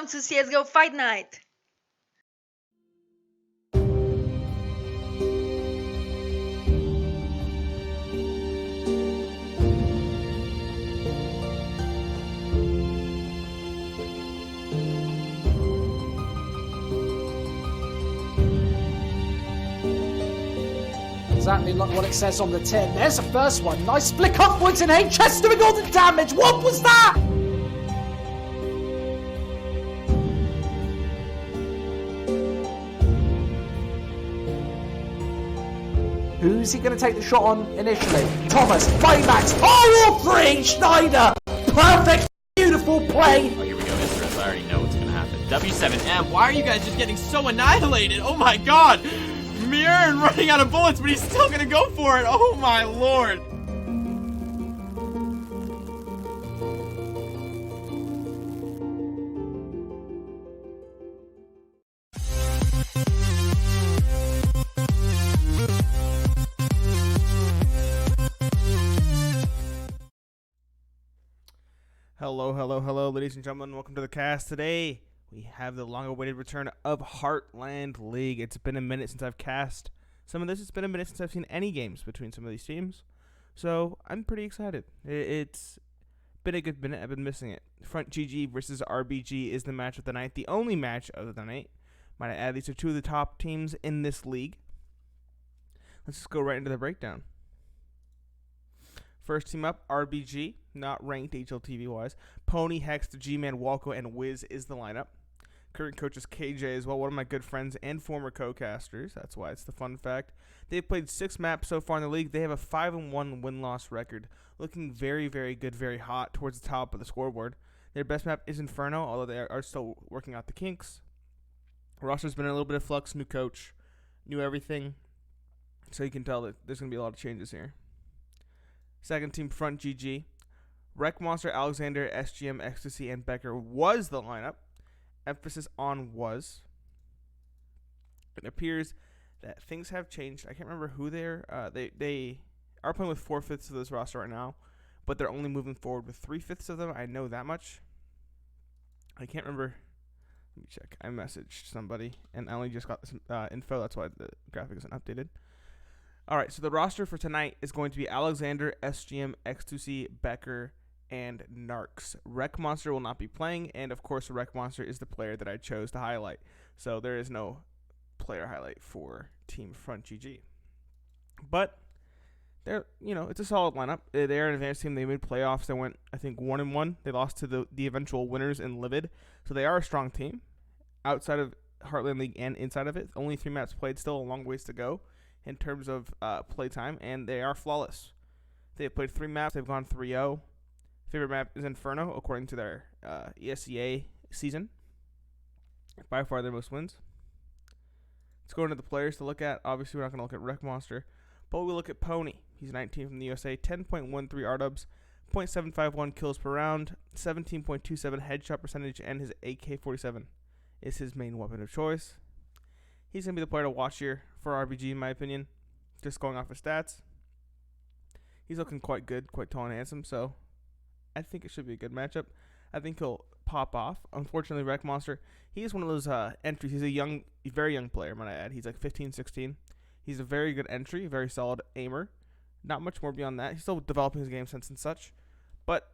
welcome to CSGO Fight Night. Exactly like what it says on the tin. There's the first one. Nice flick upwards and HS doing all the damage. What was that? Who's he going to take the shot on initially? Thomas, Baymax, all three, Schneider. Perfect, beautiful play. Oh, here we go, Mistress. I already know what's going to happen. W7M, why are you guys just getting so annihilated? Oh my god. Mirror running out of bullets, but he's still going to go for it. Oh my lord. Hello, ladies and gentlemen. Welcome to the cast. Today, we have the long-awaited return of Heartland League. It's been a minute since I've cast some of this. It's been a minute since I've seen any games between some of these teams. So, I'm pretty excited. It's been a good minute. I've been missing it. FrontGG versus RBG is the match of the night. The only match of the night. Might I add, these are two of the top teams in this league. Let's just go right into the breakdown. First team up, RBG, not ranked HLTV-wise. Pony, Hex, the G-Man, Walko, and Wiz is the lineup. Current coach is KJ as well, one of my good friends and former co-casters. That's why it's the fun fact. They've played 6 maps so far in the league. They have a 5-1 win-loss record. Looking very, very good, very hot towards the top of the scoreboard. Their best map is Inferno, although they are still working out the kinks. Roster's been in a little bit of flux, new coach, new everything. So you can tell that there's going to be a lot of changes here. Second team, FrontGG. Wreck Monster, Alexander, SGM, Ecstasy, and Becker was the lineup. Emphasis on was. It appears that things have changed. I can't remember who they're. They are playing with 4/5 of this roster right now, but they're only moving forward with 3/5 of them. I know that much. I can't remember. Let me check. I messaged somebody, and I only just got this info. That's why the graphic isn't updated. All right, so the roster for tonight is going to be Alexander, SGM, Ecstasy, Becker, and Narcs. Wreck Monster will not be playing, and of course, Wreck Monster is the player that I chose to highlight. So there is no player highlight for Team FrontGG. But they're, it's a solid lineup. They're an advanced team. They made playoffs. They went, I think, 1-1. They lost to the eventual winners in Livid. So they are a strong team outside of Heartland League and inside of it. Only 3 maps played. Still a long ways to go in terms of play time, and they are flawless. They have played 3 maps. They've gone 3-0. Favorite map is Inferno, according to their ESEA season. By far their most wins. Let's go into the players to look at. Obviously, we're not going to look at Wreck Monster, but we'll look at Pony. He's 19 from the USA, 10.13 R-dubs, 0.751 kills per round, 17.27 headshot percentage, and his AK-47 is his main weapon of choice. He's going to be the player to watch here for RBG, in my opinion, just going off his stats. He's looking quite good, quite tall and handsome, so I think it should be a good matchup. I think he'll pop off. Unfortunately, Wreck Monster, he is one of those entries. He's a very young player, might I add. He's like 15, 16. He's a very good entry, very solid aimer. Not much more beyond that. He's still developing his game sense and such, but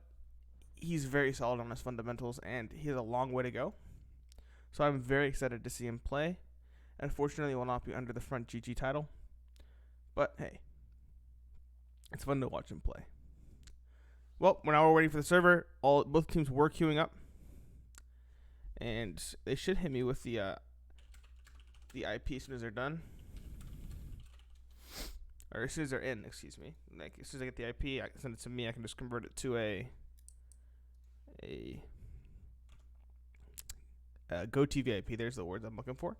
he's very solid on his fundamentals, and he has a long way to go. So I'm very excited to see him play. Unfortunately, he will not be under the FrontGG title, but hey, it's fun to watch him play. Well, we're waiting for the server. Both teams were queuing up, and they should hit me with the IP as soon as they're done, or as soon as they're in. Excuse me. Like as soon as I get the IP, I can send it to me. I can just convert it to a GoTV IP. There's the words I'm looking for,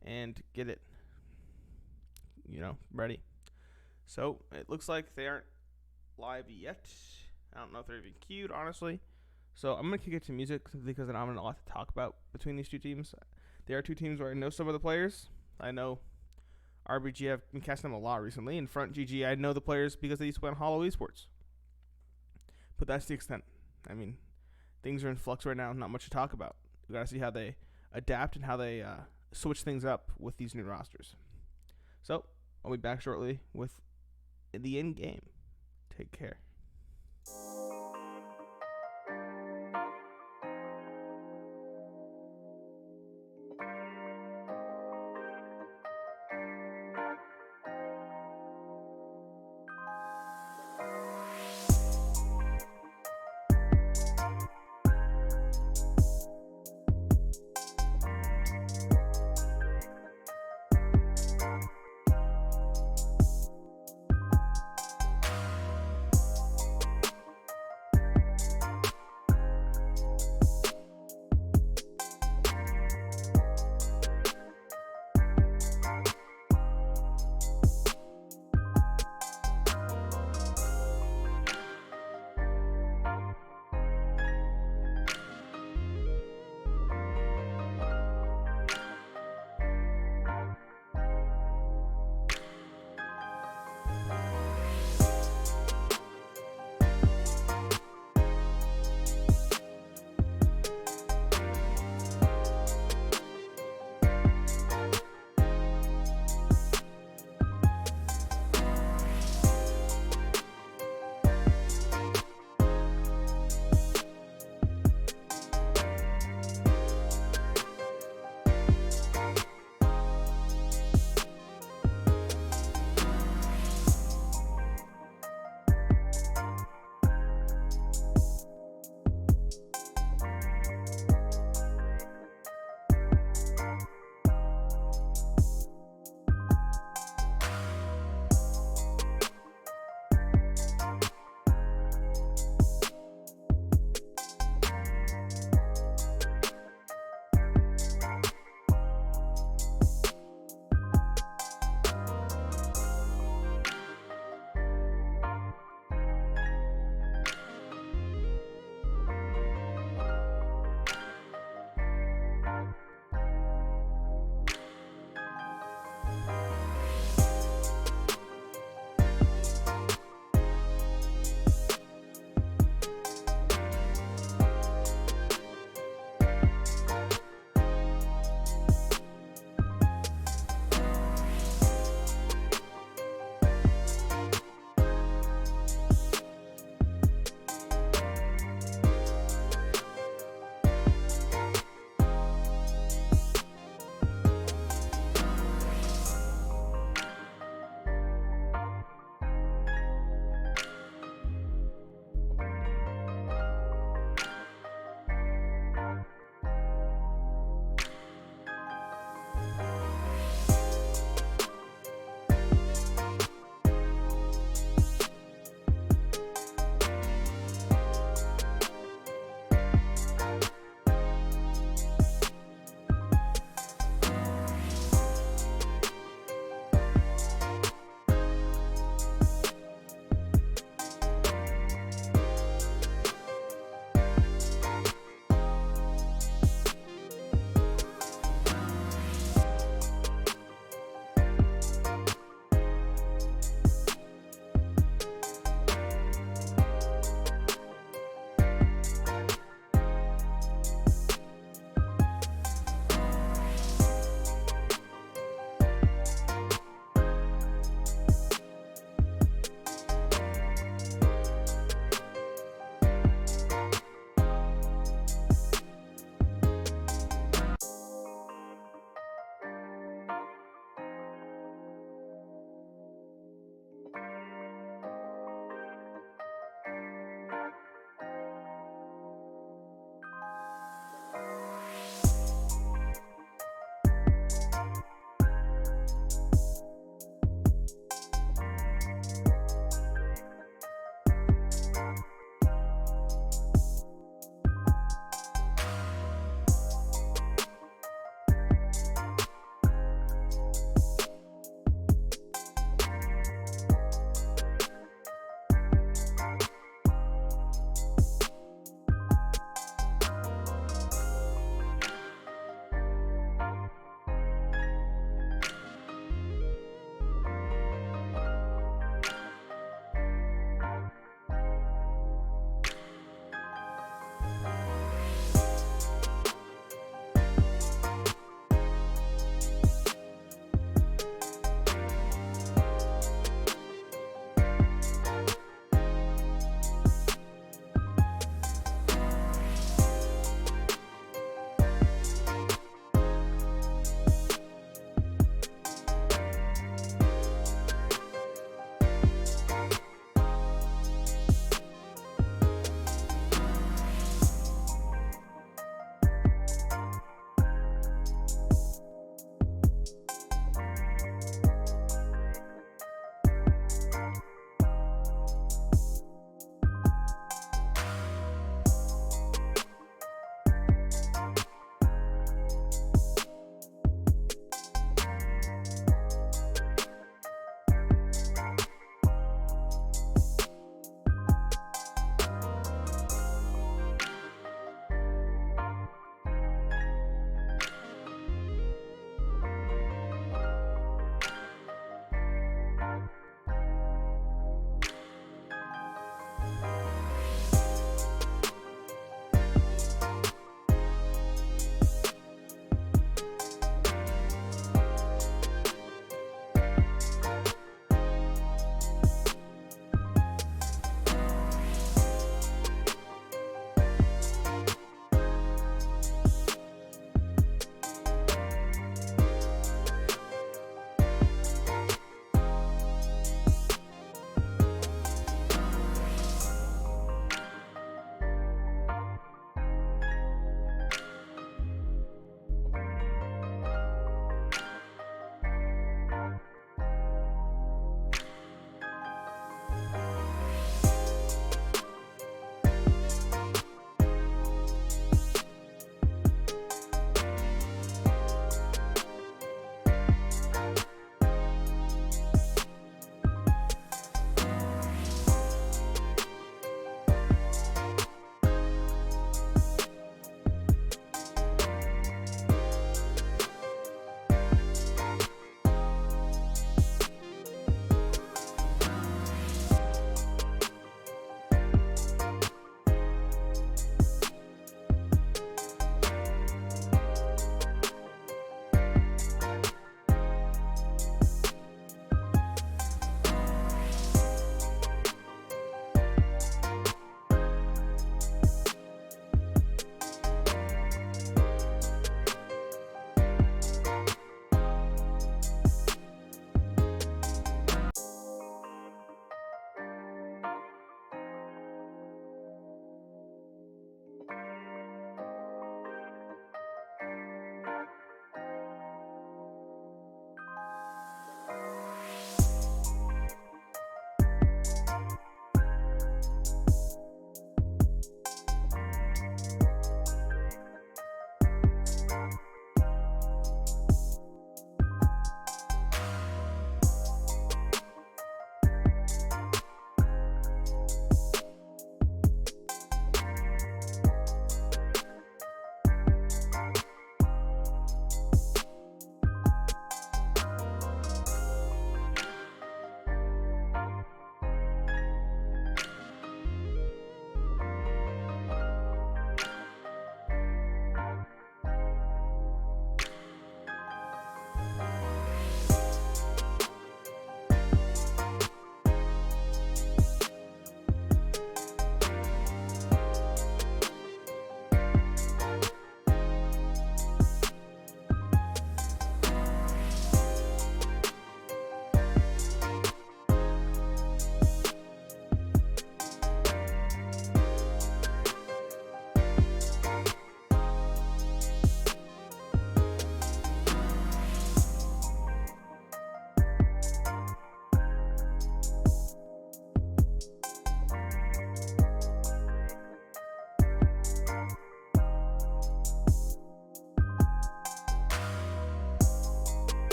and get it, ready. So it looks like they aren't live yet. I don't know if they're even queued, honestly. So I'm going to kick it to music simply because I don't have a lot to talk about between these two teams. They are two teams where I know some of the players. I know RBG, I've been casting them a lot recently. In FrontGG, I know the players because they used to play on Hollow Esports. But that's the extent. I mean, things are in flux right now, not much to talk about. We got to see how they adapt and how they switch things up with these new rosters. So I'll be back shortly with the end game. Take care.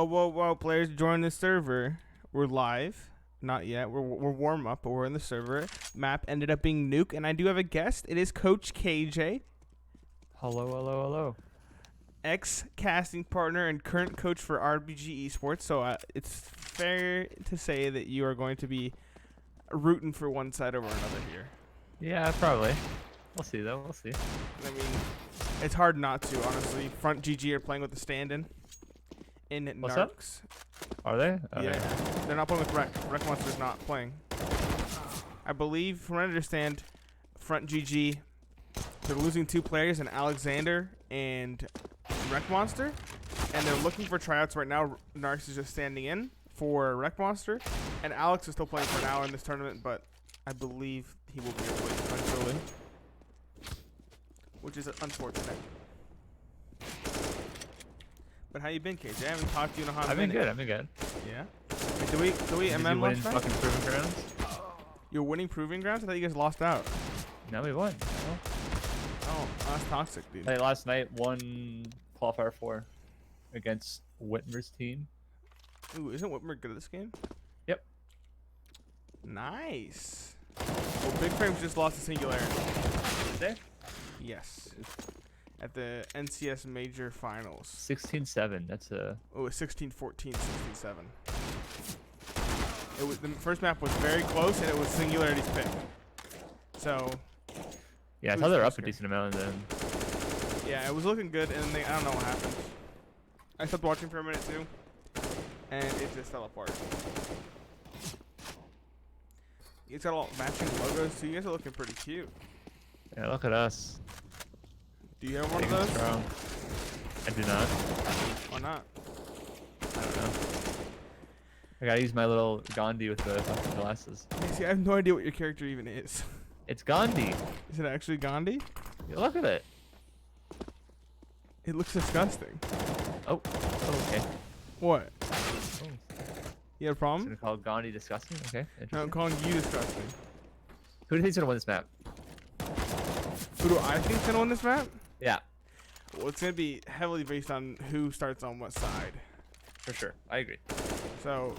Well, players join the server. We're live. Not yet. We're warm up, but we're in the server. Map ended up being Nuke, and I do have a guest. It is Coach KJ. Hello. Ex-casting partner and current coach for RBG Esports. So it's fair to say that you are going to be rooting for one side over another here. Yeah, probably. We'll see, though. We'll see. I mean, it's hard not to, honestly. FrontGG are playing with the stand-in. In What's Narcs. Are they? Yeah. They're not playing with Rec. Rec Monster's not playing. I believe, from what I understand, FrontGG, they're losing 2 players, in Alexander and Rec Monster. And they're looking for tryouts right now. Narcs is just standing in for Rec Monster. And Alex is still playing for now in this tournament, but I believe he will be replaced eventually. Which is unfortunate. But how you been, KJ? I haven't talked to you in a hot minute. I've been good. Yeah? Wait, do we Did MM you win last night? fucking Proving Grounds? You're winning Proving Grounds? I thought you guys lost out. No, we won. Oh, that's toxic, dude. Hey, last night, won qualifier 4 against Whitmer's team. Ooh, isn't Whitmer good at this game? Yep. Nice. Well, Big Frames just lost to Singularity. Did they? Yes. At the NCS Major Finals. 16-7. That's a... Oh, it was 16-14, 16-7. It was, the first map was very close, and it was Singularity's pick. So... Yeah, I thought they were up a decent amount, and then... Yeah, it was looking good, and then I don't know what happened. I stopped watching for a minute, too. And it just fell apart. You guys got all matching logos, so you guys are looking pretty cute. Yeah, look at us. Do you have one Big of and those? strong. I do not. Why not? I don't know. I gotta use my little Gandhi with the fucking glasses. Hey, see, I have no idea what your character even is. It's Gandhi. Is it actually Gandhi? Yeah, look at it. It looks disgusting. Oh, okay. What? Oh. You have a So problem? gonna call Gandhi disgusting? Okay, No, I'm interesting. calling you disgusting. Who do you think's gonna win this map? Who do I think's gonna win this map? Yeah, Well, it's gonna be heavily based on who starts on what side. for sure. I agree. So,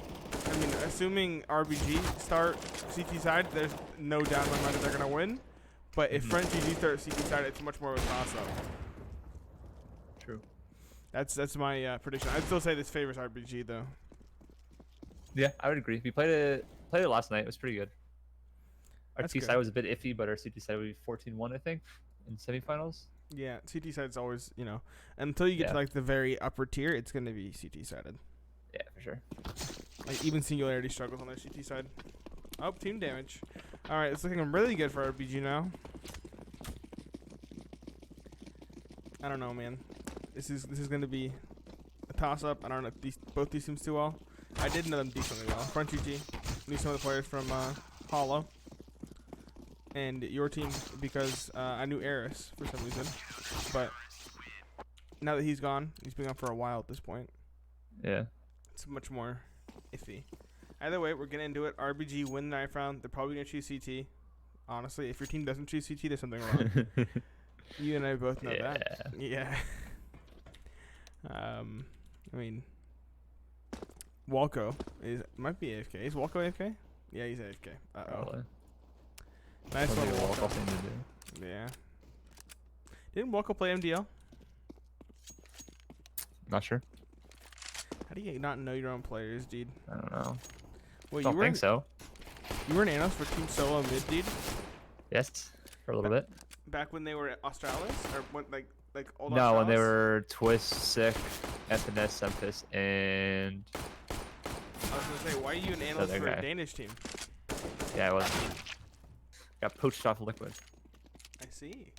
I mean, assuming RBG start CT side, there's no doubt in my mind that they're gonna win. But if FrontGG start CT side, it's much more of a toss-up. True. That's my prediction. I'd still say this favors RBG though. Yeah, I would agree. We played it last night. It was pretty good. Our That's T good. side was a bit iffy, but our CT side would be 14-1, I think, in semifinals. Yeah, CT side's always, until you get Yeah. to like the very upper tier, it's gonna be CT sided. Yeah, for sure. Like even Singularity struggles on their CT side. Oh, team damage. All right, it's looking really good for RBG now. I don't know, man. This is gonna be a toss up. I don't know if both these teams do well. I did know them decently well. FrontGG knew some of the players from Hollow. And your team because I knew Eris for some reason. But now that he's gone, he's been gone for a while at this point. Yeah. It's much more iffy. Either way, we're going to into it. RBG win the knife round. They're probably going to choose CT. Honestly, if your team doesn't choose CT, there's something wrong. You and I both know that. Yeah. I mean, Walco might be AFK. Is Walco AFK? Yeah, he's AFK. Uh-oh. Probably. Nice one, Probably a walk-off Walco. thing to do. Yeah. Didn't Walco play MDL? Not sure. How do you not know your own players, dude? I don't know. Wait, Don't think so. You were an analyst for Team Solo mid, dude? Yes, for a little bit. Back when they were at Australis? Or when, like old No, when they Australis? were Twist, Sick, FNS, Sempus, and I was gonna say, why are you an analyst Other for a guy. Danish team? yeah, I was. Got poached off Liquid. I see.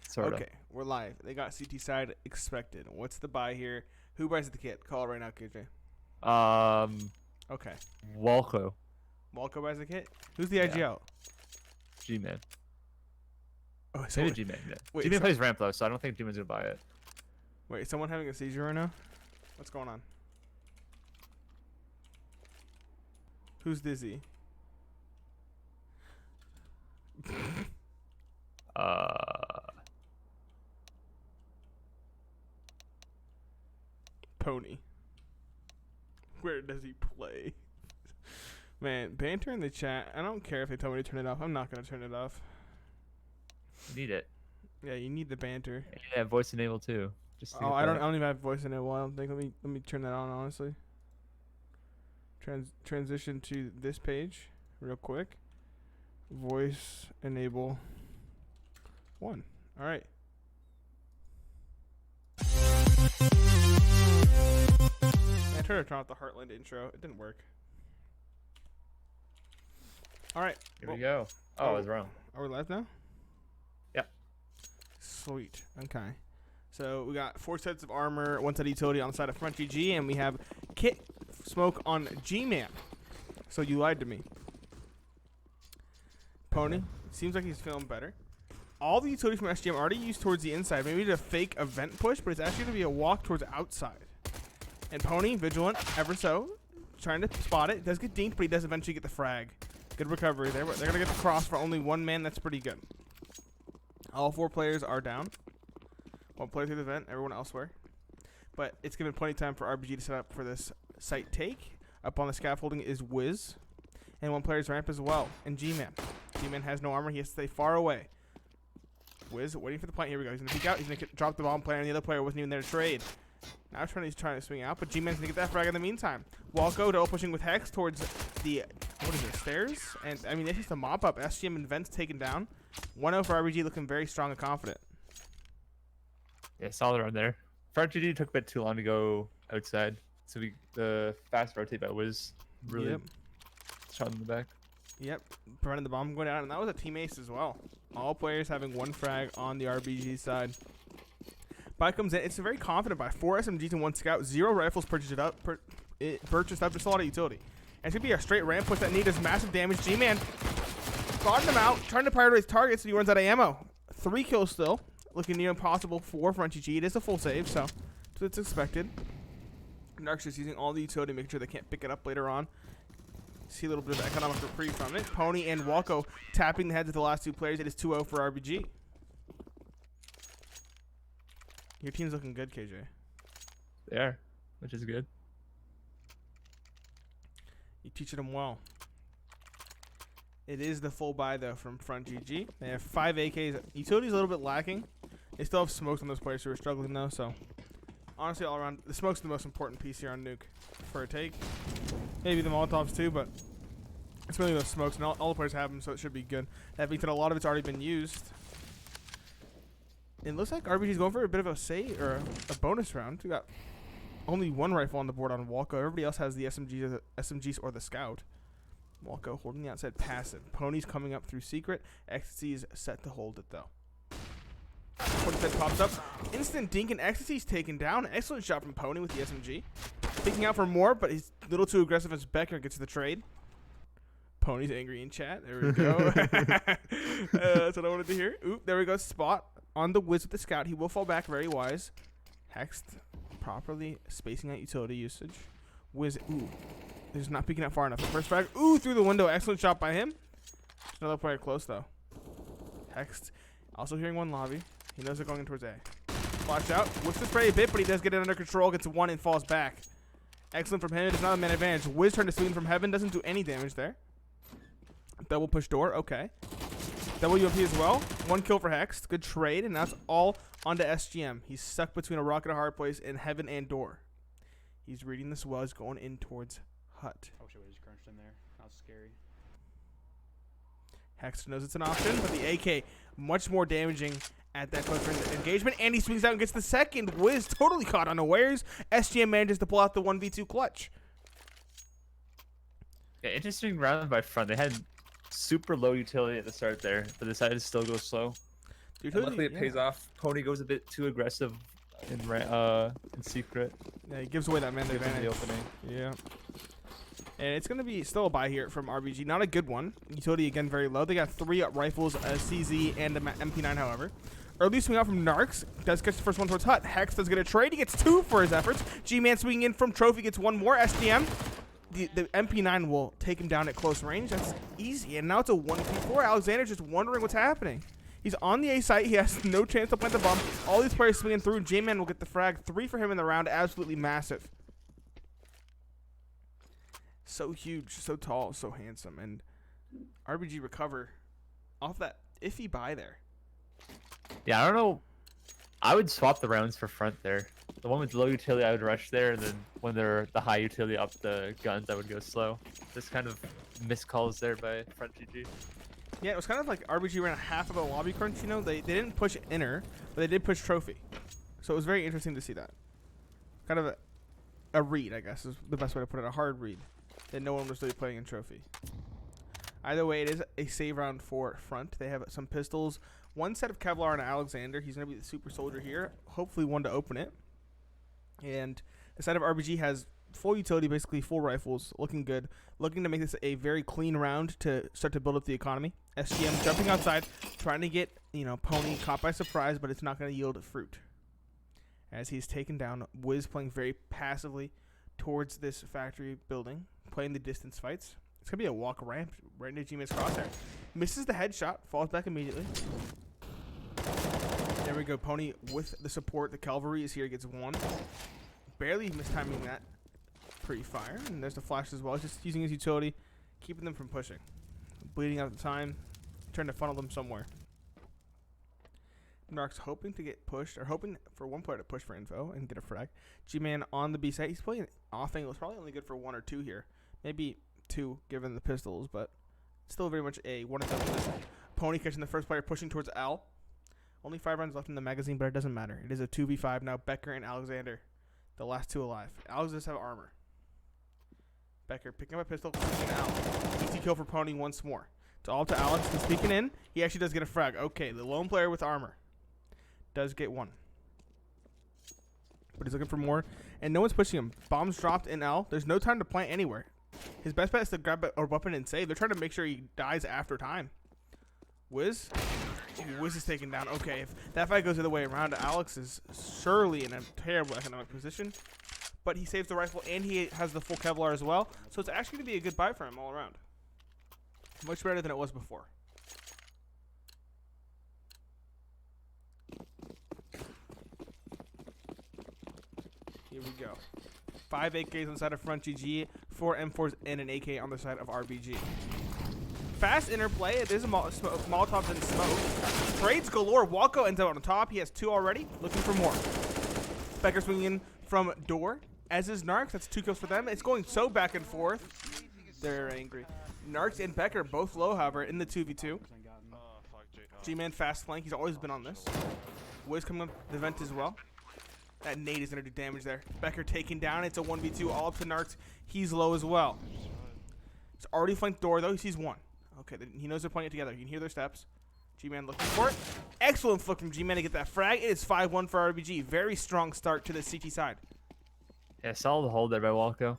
Sort Okay, we're live. They got CT side expected. What's the buy here? Who buys the kit? Call it right now, KJ. of. Okay. Walco, Walco buys the kit? Who's the Yeah. IGL? G-Man. Oh, so Maybe G-Man. Yeah. wait, G-Man so- plays ramp though, so I don't think G-Man's gonna buy it. wait, is someone having a seizure right now? What's going on? Who's dizzy? Uh, Pony. Where does he play? Man, banter in the chat. I don't care if they tell me to turn it off. I'm not going to turn it off. You need it. Yeah, you need the banter. And you have voice enabled too. Just Oh, I don't even have voice in it. Well, I don't think. Let me turn that on, honestly. Transition to this page real quick. Voice enable 1. All right. I tried to turn off the Heartland intro. It didn't work. All right. Here we go. Oh, I was wrong. Are we live now? Yep. Sweet. Okay. So we got 4 sets of armor, 1 set of utility on the side of FrontGG, and we have Kit Smoke on G-Man. So you lied to me. Pony, seems like he's feeling better. All the utility from SGM already used towards the inside. Maybe we did a fake event push, but it's actually going to be a walk towards outside. And Pony, vigilant, ever so, trying to spot it. Does get dinked, but he does eventually get the frag. Good recovery there. They're going to get the cross for only 1 man. That's pretty good. All 4 players are down. 1 player through the vent, everyone elsewhere. But it's given plenty of time for RBG to set up for this site take. Up on the scaffolding is Wiz. And 1 player's ramp as well. And G-Man. G-Man has no armor. He has to stay far away. Wiz waiting for the plant. Here we go. He's going to peek out. He's going to drop the bomb player, and the other player wasn't even there to trade. Now he's trying to swing out, but G-Man's going to get that frag in the meantime. Walko double pushing with Hex towards the, what is it, stairs? And, I mean, it's just a mop-up. SGM and Vent's taken down. 1-0 for RBG, looking very strong and confident. Yeah, solid run there. FrontGG took a bit too long to go outside, so the fast rotate by Wiz really shot in the back. Yep, prevented the bomb going down, and that was a team ace as well. All players having 1 frag on the RBG side. Buy comes in. It's a very confident buy. 4 SMGs and 1 scout. 0 rifles purchased up. Just a lot of utility. And it's going to be a straight ramp push that need does massive damage. G-Man spotting him out, trying to prioritize targets, and he runs out of ammo. 3 kills still. Looking near impossible for FrontGG. It is a full save, so it's expected. Narc's just using all the utility, making sure they can't pick it up later on. See a little bit of economic reprieve from it. Pony and Walko tapping the heads of the last 2 players. It is 2-0 for RBG. Your team's looking good, KJ. They are, which is good. You're teaching them well. It is the full buy, though, from FrontGG. They have 5 AKs. Utility's a little bit lacking. They still have smokes on those players who are struggling, though, so honestly, all around, the smoke's the most important piece here on Nuke for a take. Maybe the Molotovs, too, but it's really those smokes, and all the players have them, so it should be good. That being said, a lot of it's already been used. It looks like RBG's going for a bit of a bonus round. We got only 1 rifle on the board on Walko. Everybody else has the SMGs or the Scout. Walko holding the outside passive. Pony's coming up through secret. Ecstasy is set to hold it, though. 47 pops up. Instant dink, and Ecstasy's taken down. Excellent shot from Pony with the SMG. Picking out for more, but he's a little too aggressive as Becker gets the trade. Pony's angry in chat. There we go. That's what I wanted to hear. Oop, there we go. Spot on the Wiz with the Scout. He will fall back. Very wise. Hexed properly spacing out utility usage. Wiz, ooh. He's not peeking out far enough. The first frag, ooh, through the window. Excellent shot by him. There's another player close, though. Hexed. Also hearing 1 lobby. He knows they're going in towards A. Watch out. Whips the spray a bit, but he does get it under control. Gets 1 and falls back. Excellent from him. It is not a man advantage. Wiz trying to swing from heaven. Doesn't do any damage there. Double push door. Okay. Double UMP as well. 1 kill for Hex. Good trade, and that's all onto SGM. He's stuck between a rock and a hard place in heaven and door. He's reading this well. He's going in towards hut. I wish I would have just crunched in there. That was scary. Hex knows it's an option, but the AK much more damaging at that close range engagement, and he swings out and gets the second. Wiz totally caught unawares. SGM manages to pull out the 1v2 clutch. Yeah, interesting round by front. They had super low utility at the start there, but decided to still go slow. And luckily, it pays off. Pony goes a bit too aggressive in secret. Yeah, he gives away that man advantage. The opening. Yeah. And it's going to be still a buy here from RBG. Not a good one. Utility, again, very low. They got 3 rifles, a CZ, and an MP9, however. Early swing out from Narcs. Does catch the first one towards Hut. Hex does get a trade. He gets 2 for his efforts. G-Man swinging in from Trophy gets 1 more. SDM. The MP9 will take him down at close range. That's easy. And now it's a 1v4. Alexander just wondering what's happening. He's on the A site. He has no chance to plant the bomb. All these players swinging through. J-Man will get the frag. 3 for him in the round. Absolutely massive. So huge, so tall, so handsome, and RBG recover off that iffy buy there. Yeah, I don't know. I would swap the rounds for front there. The one with low utility, I would rush there, and then when they're the high utility up the guns, I would go slow. Just kind of missed calls there by FrontGG. Yeah, it was kind of like RBG ran a half of a lobby crunch, you know? They didn't push inner, but they did push trophy. So it was very interesting to see that. Kind of a read, I guess, is the best way to put it. A hard read that no one was really playing in trophy. Either way, it is a save round for front. They have some pistols, one set of Kevlar and Alexander. He's going to be the super soldier here. Hopefully one to open it. And the side of RBG has full utility, basically full rifles, looking good. Looking to make this a very clean round to start to build up the economy. SGM jumping outside, trying to get, Pony caught by surprise, but it's not going to yield fruit. As he's taken down, Wiz playing very passively towards this factory building, playing the distance fights. It's going to be a walk ramp right into G-Man's crosshair. Misses the headshot, falls back immediately. There we go. Pony with the support. The cavalry is here, gets one. Barely mistiming that pre-fire. And there's the flash as well. Just using his utility, keeping them from pushing. Bleeding out the time, trying to funnel them somewhere. Narc's hoping to get pushed, or hoping for one player to push for info and get a frag. G-Man on the B side. He's playing off angle. It's probably only good for 1 or 2 here. Maybe 2 given the pistols, but still very much a 1 and done position. Pony catching the first player, pushing towards Al. Only 5 rounds left in the magazine, but it doesn't matter. It is a 2v5 now. Becker and Alexander, the last 2 alive. Alex does have armor. Becker picking up a pistol, pushing Al. Easy kill for Pony once more. It's all to Alex. He's peeking in. He actually does get a frag. Okay, the lone player with armor does get 1. But he's looking for more, and no one's pushing him. Bombs dropped in L. There's no time to plant anywhere. His best bet is to grab a weapon and save. They're trying to make sure he dies after time. Wiz? Ooh, Wiz is taken down. Okay, if that fight goes the other way around, Alex is surely in a terrible economic position. But he saves the rifle, and he has the full Kevlar as well. So it's actually going to be a good buy for him all around. Much better than it was before. Here we go. 5 AKs on the side of FrontGG, 4 M4s, and an AK on the side of RBG. Fast interplay. It is a Molotovs and smoke. Trades galore. Walko ends up on the top. He has 2 already. Looking for more. Becker swinging in from door. As is Narcs. That's 2 kills for them. It's going so back and forth. They're angry. Narcs and Becker both low, however, in the 2v2. G-Man fast flank. He's always been on this. Wiz coming up the vent as well. That nade is going to do damage there. Becker taken down. It's a 1v2 all up to Narcs. He's low as well. He's already flanked door, though. He sees 1. Okay, he knows they're playing it together. You can hear their steps. G-Man looking for it. Excellent flick from G-Man to get that frag. It is 5-1 for RBG. Very strong start to the CT side. Yeah, solid hold there by Walko.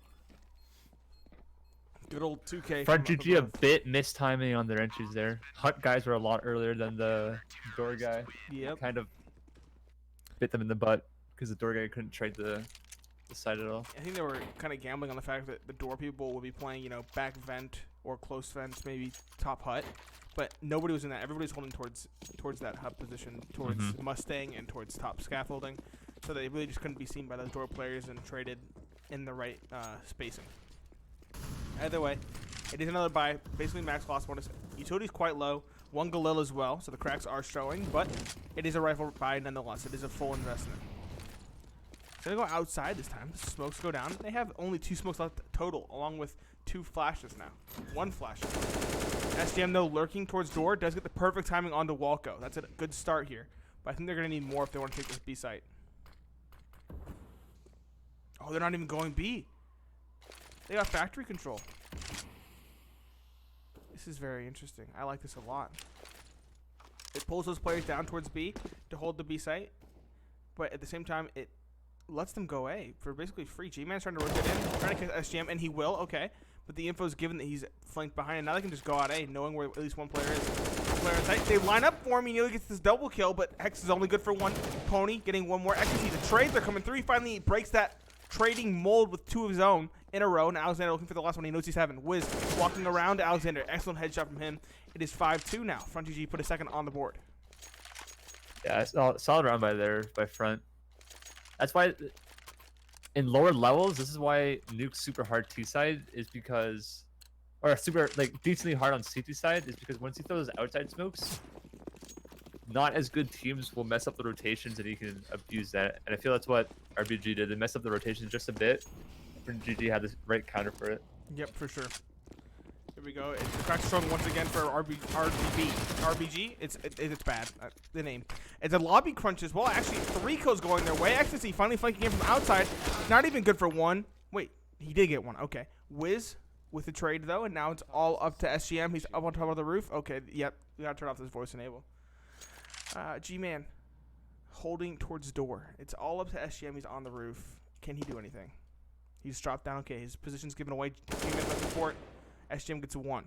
Good old 2K. FrontGG a bit mistiming on their entries there. Hut guys were a lot earlier than the door guy. Yep. Kind of bit them in the butt because the door guy couldn't trade the side at all. I think they were kind of gambling on the fact that the door people would be playing, back vent or close vent, maybe top hut. But nobody was in that. Everybody's holding towards that hut position, towards Mustang and towards top scaffolding. So they really just couldn't be seen by those door players and traded in the right spacing. Either way, it is another buy. Basically max loss bonus. Utility's quite low. 1 Galil as well, so the cracks are showing. But it is a rifle buy nonetheless. It is a full investment. They're going to go outside this time. The smokes go down. They have only 2 smokes left total, along with 2 flashes now. 1 flash. SGM, though, lurking towards door, does get the perfect timing onto Walko. That's a good start here. But I think they're going to need more if they want to take this B site. Oh, they're not even going B. They got factory control. This is very interesting. I like this a lot. It pulls those players down towards B to hold the B site. But at the same time, it lets them go A for basically free. G-Man's trying to rotate in, trying to catch SGM, and he will, okay. But the info is given that he's flanked behind, and now they can just go out A, knowing where at least 1 player is. Player in sight. They line up for him, he nearly gets this double kill, but Hex is only good for 1. Pony getting 1 more. Actually, the trades are coming through. He finally breaks that trading mold with 2 of his own in a row. And Alexander looking for the last one. He knows he's having. Wiz walking around Alexander. Excellent headshot from him. It is 5-2 now. FrontGG put a second on the board. Yeah, solid round by Front. That's why in lower levels, this is why Nuke's super hard T side is because, or super like decently hard on CT side is because once he throws outside smokes, not as good teams will mess up the rotations and he can abuse that. And I feel that's what RBG did. They messed up the rotations just a bit. FrontGG had the right counter for it. Yep, for sure. Here we go. The crack's showing once again for RBG. It's bad. The name. It's a lobby crunch as well. Actually, 3 kills going their way. Ecstasy finally flanking in from outside. Not even good for 1. Wait, he did get 1. Okay. Wiz with the trade though, and now it's all up to SGM. He's up on top of the roof. Okay, yep. We gotta turn off this voice enable. G-Man holding towards door. It's all up to SGM. He's on the roof. Can he do anything? He's dropped down. Okay, his position's given away. G-Man left the fort. SGM gets a 1.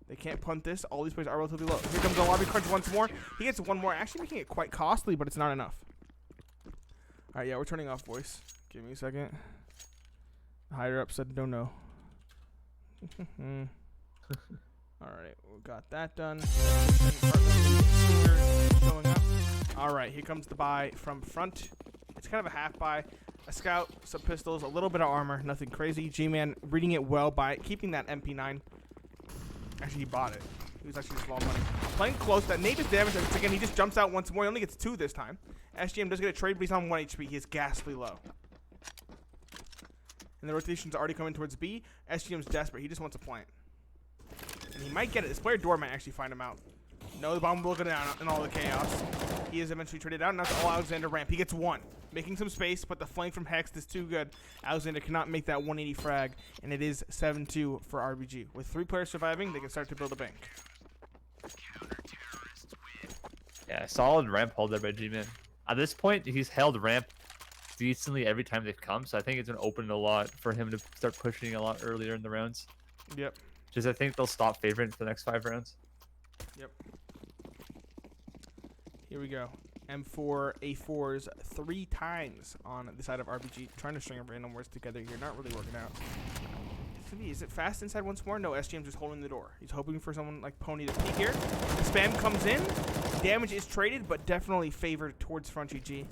They can't punt this. All these players are relatively low. Here comes the lobby crunch once more. He gets 1 more, actually making it quite costly, but it's not enough. All right, yeah, we're turning off voice. Give me a second. The higher up said don't know. All right, we got that done. Showing up. All right, here comes the buy from front. It's kind of a half buy. A scout, some pistols, a little bit of armor, nothing crazy. G-Man reading it well by keeping that MP9. Actually, he bought it. He was actually small money. Playing close. That nade is damaged. Again, he just jumps out once more. He only gets 2 this time. SGM does get a trade, but he's on 1 HP. He is ghastly low. And the rotation's already coming towards B. SGM's desperate. He just wants a plant. And he might get it. This player door might actually find him out. No, the bomb will go down in all the chaos. He is eventually traded out. Now it's all Alexander ramp. He gets 1. Making some space, but the flank from Hex is too good. Alexander cannot make that 180 frag, and it is 7-2 for RBG. With 3 players surviving, they can start to build a bank. Yeah, solid ramp hold there by G-Man. At this point, he's held ramp decently every time they've come, so I think it's going to open a lot for him to start pushing a lot earlier in the rounds. Yep. Just I think they'll stop favoring for the next 5 rounds. Yep. Here we go. M4 A4s 3 times on the side of RBG. Trying to string random words together here. Not really working out. Is it fast inside once more? No, SGM just holding the door. He's hoping for someone like Pony to peek here. The spam comes in. Damage is traded, but definitely favored towards FrontGG.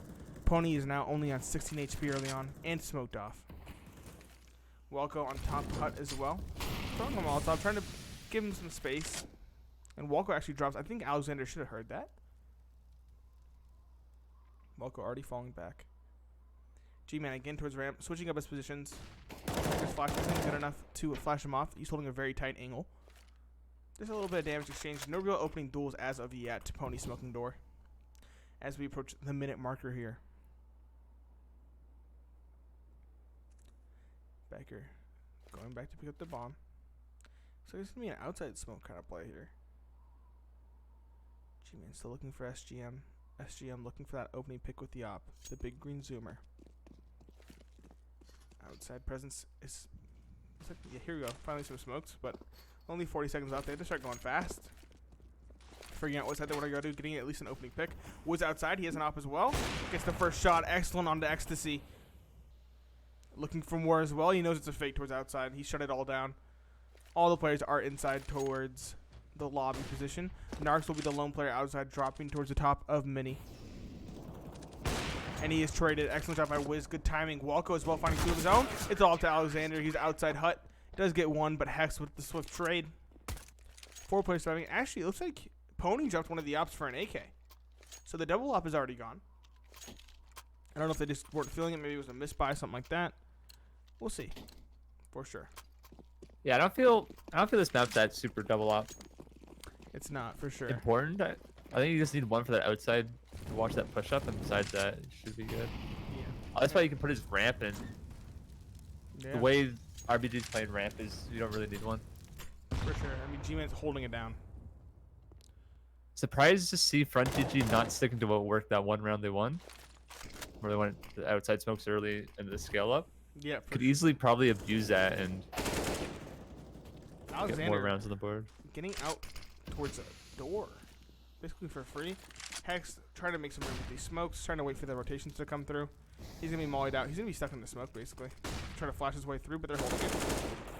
Pony is now only on 16 HP early on and smoked off. Walko on top hut as well. Throwing him Molotov, trying to give him some space. And Walko actually drops. I think Alexander should have heard that. Walko already falling back. G-Man again towards ramp, switching up his positions. His flash isn't good enough to flash him off. He's holding a very tight angle. Just a little bit of damage exchange. No real opening duels as of yet to Pony smoking door. As we approach the minute marker here. Becker going back to pick up the bomb. So there's going to be an outside smoke kind of play here. G-Man still looking for SGM. SGM looking for that opening pick with the op. The big green zoomer. Outside presence is... Yeah, here we go. Finally some smokes, but only 40 seconds out there to start going fast. Figuring out what side they want to go to. Getting at least an opening pick. Woods outside. He has an op as well. Gets the first shot. Excellent onto Ecstasy. Looking for more as well. He knows it's a fake towards outside. He shut it all down. All the players are inside towards the lobby position. Narcs will be the lone player outside, dropping towards the top of Mini. And he is traded. Excellent job by Wiz. Good timing. Walko as well, finding 2 of his own. It's all up to Alexander. He's outside hut. Does get 1, but Hex with the swift trade. 4 players surviving. Actually, it looks like Pony dropped one of the ops for an AK. So the double op is already gone. I don't know if they just weren't feeling it. Maybe it was a misbuy, something like that. We'll see. For sure. Yeah, I don't feel this map's that super double op It's not, for sure. important. I think you just need 1 for that outside to watch that push up, and besides that, it should be good. Yeah. That's why you can put his ramp in. Yeah. The way RBG's playing ramp is you don't really need 1. For sure. I mean, G-Man's holding it down. Surprised to see FrontGG not sticking to what worked that 1 round they won, where they went the outside smokes early and the scale up. Yeah, Could easily probably abuse that and Alexander get more rounds on the board. getting out towards a door, basically for free. Hex trying to make some room with these smokes, trying to wait for the rotations to come through. He's gonna be mollied out. He's gonna be stuck in the smoke basically. Trying to flash his way through, but they're holding it.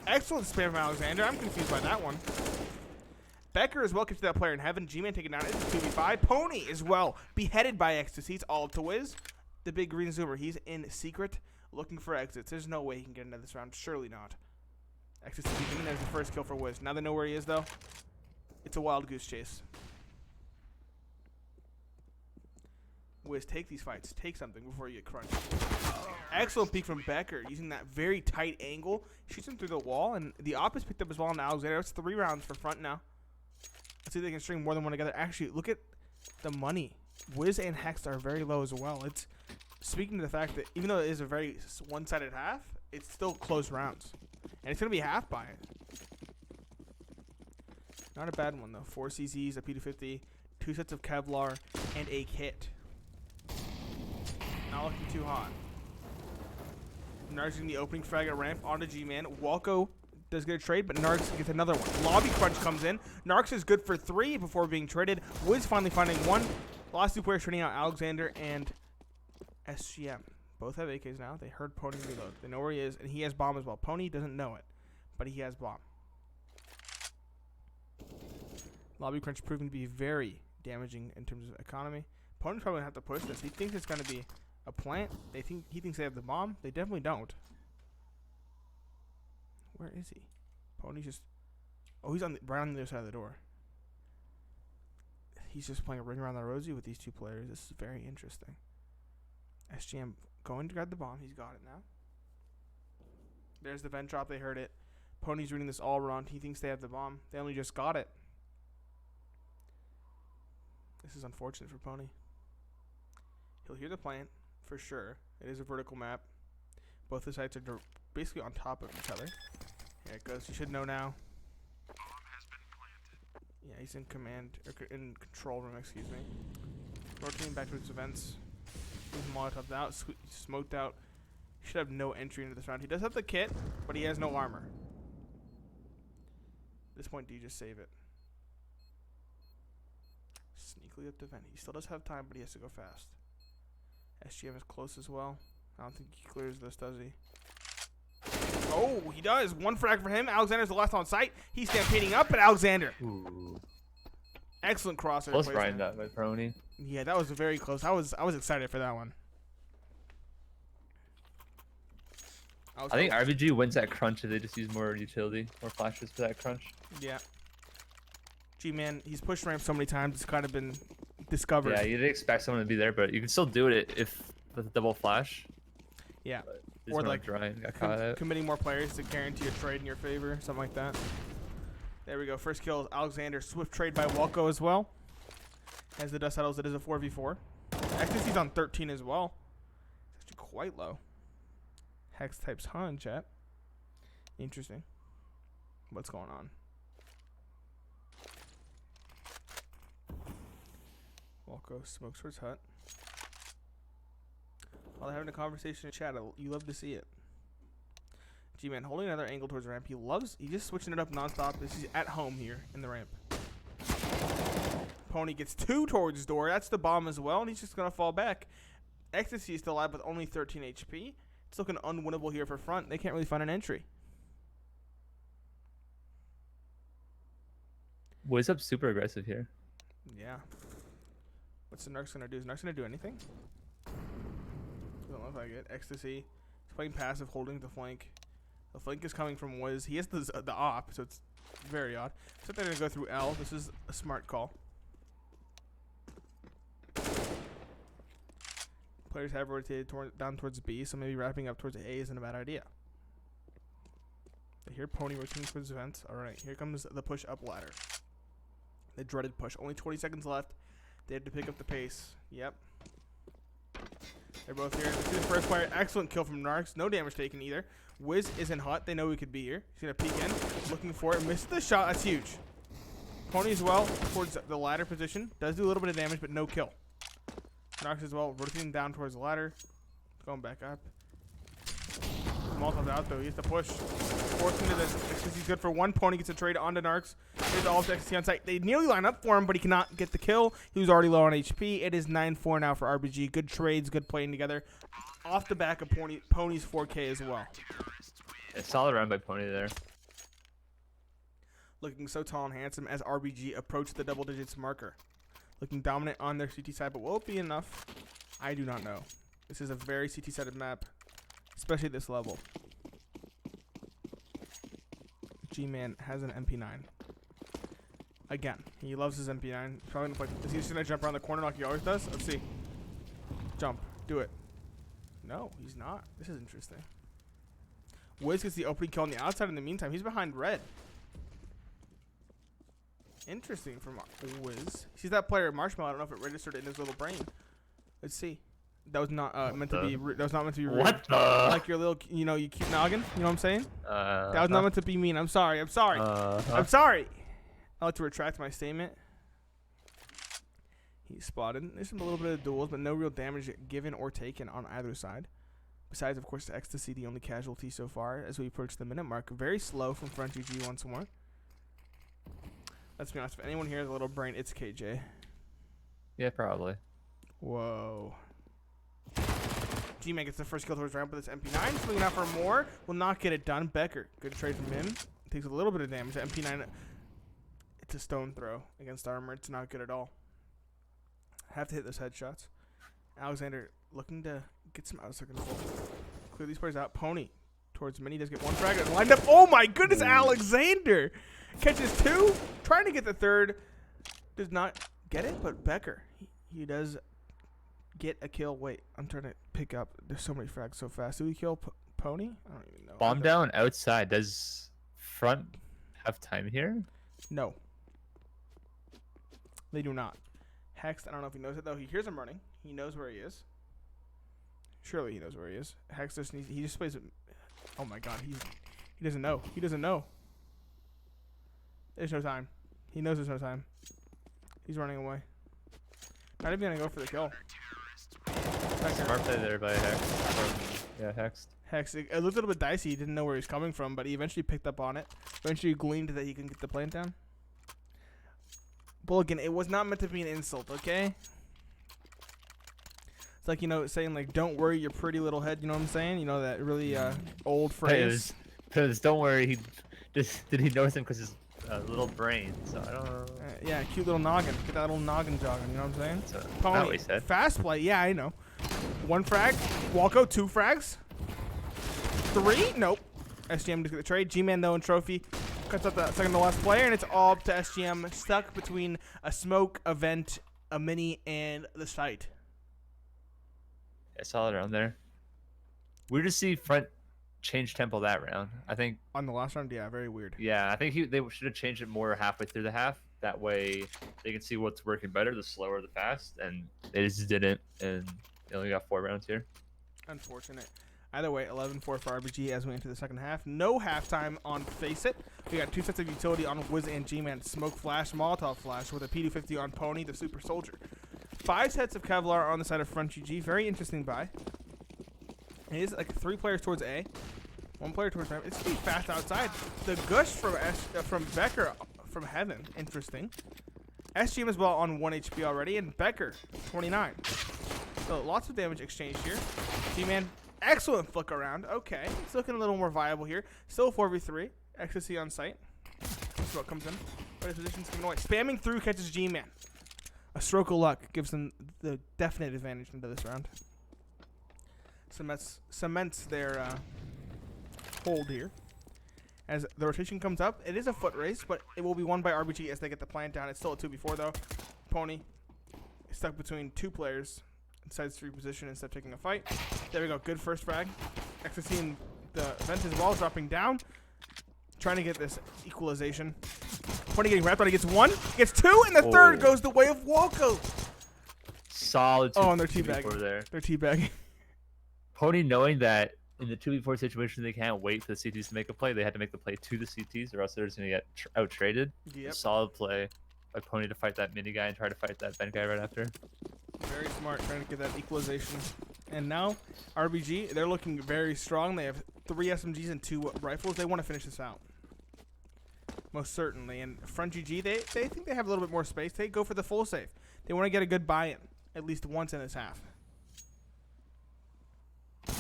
Excellent spam from Alexander. I'm confused by that one. Becker as well gets to that player in heaven. G-Man taken down. It's a 2v5. Pony as well beheaded by Ecstasy. It's all up to Wiz. The big green zoomer. He's in secret looking for exits. There's no way he can get into this round. Surely not. Exits to begin. There's the first kill for Wiz. Now they know where he is, though. It's a wild goose chase. Wiz, take these fights. Take something before you get crunched. Excellent peek from Becker, using that very tight angle. Shoots him through the wall, and the op is picked up as well on Alexander. It's 3 rounds for front now. Let's see if they can string more than one together. Actually, look at the money. Wiz and Hex are very low as well. It's speaking to the fact that even though it is a very one-sided half, it's still close rounds. And it's going to be half by it. Not a bad one, though. 4 CZs, a P250, 2 sets of Kevlar, and a kit. Not looking too hot. Nargs getting the opening frag at ramp onto G-Man. Walko does get a trade, but Nargs gets another one. Lobby crunch comes in. Nargs is good for 3 before being traded. Wiz finally finding 1. The last 2 players trading out, Alexander and SGM. Both have AKs now. They heard Pony reload. They know where he is, and he has bomb as well. Pony doesn't know it, but he has bomb. Lobby crunch proving to be very damaging in terms of economy. Pony's probably going to have to push this. He thinks it's going to be a plant. He thinks they have the bomb. They definitely don't. Where is he? Pony's just... Oh, he's right on the other side of the door. He's just playing a ring around the rosy with these 2 players. This is very interesting. SGM going to grab the bomb. He's got it now. There's the vent drop. They heard it. Pony's reading this all around. He thinks they have the bomb. They only just got it. This is unfortunate for Pony. He'll hear the plant for sure. It is a vertical map. Both the sites are basically on top of each other. Here it goes. You should know now. Yeah, he's in command, or in control room, excuse me. Rotating back towards events. He's Molotov'd out, smoked out. He should have no entry into this round. He does have the kit, but he has no armor. At this point, do you just save it? Sneakily up to vent. He still does have time, but he has to go fast. SGM is close as well. I don't think he clears this, does he? Oh, he does. 1 frag for him. Alexander's the last on site. He's stampeding up, but Alexander. Ooh. Excellent crosser. Let's grind that by Pony. Yeah, that was very close. I was excited for that one. I think RBG wins that crunch if they just use more utility, more flashes for that crunch. Yeah. G-Man, he's pushed ramp so many times, it's kind of been discovered. Yeah, you didn't expect someone to be there, but you can still do it if with a double flash. Yeah. Or like drying, got caught out. Committing more players to guarantee a trade in your favor, something like that. There we go. First kill is Alexander. Swift trade by Walko as well. As the dust settles, it is a 4v4. Ecstasy's on 13 as well. It's actually quite low. Hex types Han, chat. Interesting. What's going on? Walko smokes towards hut. While they're having a conversation in chat, you love to see it. G-Man holding another angle towards the ramp. He's just switching it up nonstop. This is at home here in the ramp. Pony gets 2 towards door. That's the bomb as well, and he's just going to fall back. Ecstasy is still alive with only 13 HP. It's looking unwinnable here for front. They can't really find an entry. Wiz up super aggressive here. Yeah. What's the Narcs going to do? Is Narcs going to do anything? Doesn't look like it. Ecstasy. He's playing passive, holding the flank. The flank is coming from Wiz. He has the op, so it's very odd. So they're going to go through L. This is a smart call. Players have rotated down towards B, so maybe wrapping up towards A isn't a bad idea. They hear Pony rotating towards vents. Alright, here comes the push up ladder. The dreaded push. Only 20 seconds left. They had to pick up the pace. Yep. They're both here. This is the first player. Excellent kill from Narcs. No damage taken either. Wiz isn't hot. They know he could be here. He's going to peek in. Looking for it. Misses the shot. That's huge. Pony as well towards the ladder position. Does do a little bit of damage, but no kill. Narcs as well. Rotating down towards the ladder. Going back up. Molotov's out though. He has to push. Forcing to this. He's good for 1. Pony gets a trade onto Narcs. Here's all of XT on site. They nearly line up for him, but he cannot get the kill. He was already low on HP. It is 9-4 now for RBG. Good trades, good playing together. Off the back of Pony's 4K as well. A solid round by Pony there. Looking so tall and handsome as RBG approach the double digits marker. Looking dominant on their CT side, but will it be enough? I do not know. This is a very CT-sided map. especially at this level. G-Man has an MP9. Again, he loves his MP9. Probably like, is he just gonna jump around the corner like he always does? Let's see. Jump. Do it. No, he's not. This is interesting. Wiz gets the opening kill on the outside in the meantime. He's behind red. Interesting from Wiz. He's that player Marshmallow. I don't know if it registered in his little brain. Let's see. That was not meant to be. That was not meant to be rude. What the? Like your little, you know, you cute noggin. You know what I'm saying? That was not meant to be mean. I'm sorry. I'm sorry. I'm sorry. I'd like to retract my statement. He's spotted. There's a little bit of duels, but no real damage given or taken on either side. Besides, of course, Ecstasy, the only casualty so far as we approach the minute mark. Very slow from FrontGG once more. Let's be honest. If anyone here has a little brain, it's KJ. Yeah, probably. Whoa. G-Man gets the first kill towards ramp with this MP9. Swinging out for more. Will not get it done. Becker. Good trade from him. Takes a little bit of damage. MP9. It's a stone throw against armor. It's not good at all. Have to hit those headshots. Alexander looking to get some outside control. Clear these players out. Pony towards Mini does get one frag. And lined up. Oh my goodness, Alexander catches two. Trying to get the third. Does not get it, but Becker. He does get a kill. Wait, I'm trying to pick up. There's so many frags so fast. Do we kill Pony? I don't even know. Bomb down outside. Does front have time here? No. They do not. Hex, I don't know if he knows it, though. He hears him running. He knows where he is. Surely he knows where he is. Hex just needs... He just plays it... Oh, my God. He doesn't know. He doesn't know. There's no time. He knows there's no time. He's running away. Not even going to go for the kill. Smart play there by Hex. Yeah, Hex. Hex, it looked a little bit dicey. He didn't know where he was coming from, but he eventually picked up on it. Eventually gleaned that he can get the plant down. Bulligan, it was not meant to be an insult, okay? It's like, you know, saying, like, don't worry your pretty little head, you know what I'm saying? You know, that really old phrase. Because don't worry, he just did he notice him because his little brain, so I don't know. Yeah, cute little noggin. Get that little noggin jogging, you know what I'm saying? So, Pony, not what he said. fast play, yeah, I know. One frag, Walko, two frags. Three, nope. SGM to get the trade. G-Man, though, and Trophy cuts out the second to last player, and it's all up to SGM, stuck between a smoke, a vent, a mini, and the site. Yeah, solid round there. Weird to see front change tempo that round. I think On the last round, yeah, very weird. Yeah, I think they should have changed it more halfway through the half. That way they can see what's working better, the slower, the fast, and they just didn't, and they only got 4 rounds here. Unfortunate. Either way, 11-4 for RBG as we enter the second half. No halftime on Face It. We got 2 sets of utility on Wiz and G-Man. Smoke Flash, Molotov Flash with a P250 on Pony, the Super Soldier. 5 sets of Kevlar on the side of FrontGG. Very interesting buy. It is like 3 players towards A. 1 player towards ramp. It's going to be fast outside. The gush from Becker from Heaven. Interesting. SGM as well on 1 HP already. And Becker, 29. So lots of damage exchanged here. G-Man. Excellent flick around. Okay. It's looking a little more viable here. Still 4v3. Ecstasy on site. Smoke comes in. But his position's coming away. Spamming through catches G-Man. A stroke of luck gives them the definite advantage into this round. Cements their hold here. As the rotation comes up, it is a foot race, but it will be won by RBG as they get the plant down. It's still a 2v4 though. Pony is stuck between 2 players. Decides to reposition instead of taking a fight. There we go. Good first frag. Ecstasy in the vent as well, dropping down. Trying to get this equalization. Pony getting wrapped on. He gets 1, gets 2, and the third goes the way of Walko. Solid. Oh, and they're teabagging. There. They're teabagging. Pony knowing that in the 2v4 situation they can't wait for the CTs to make a play, they had to make the play to the CTs or else they're just going to get out-traded. Yep. Solid play by Pony to fight that mini guy and try to fight that vent guy right after. Very smart, trying to get that equalization. And now, RBG, they're looking very strong. They have 3 SMGs and 2 rifles. They want to finish this out. Most certainly. And FrontGG, they think they have a little bit more space. They go for the full save. They want to get a good buy-in, at least once in this half.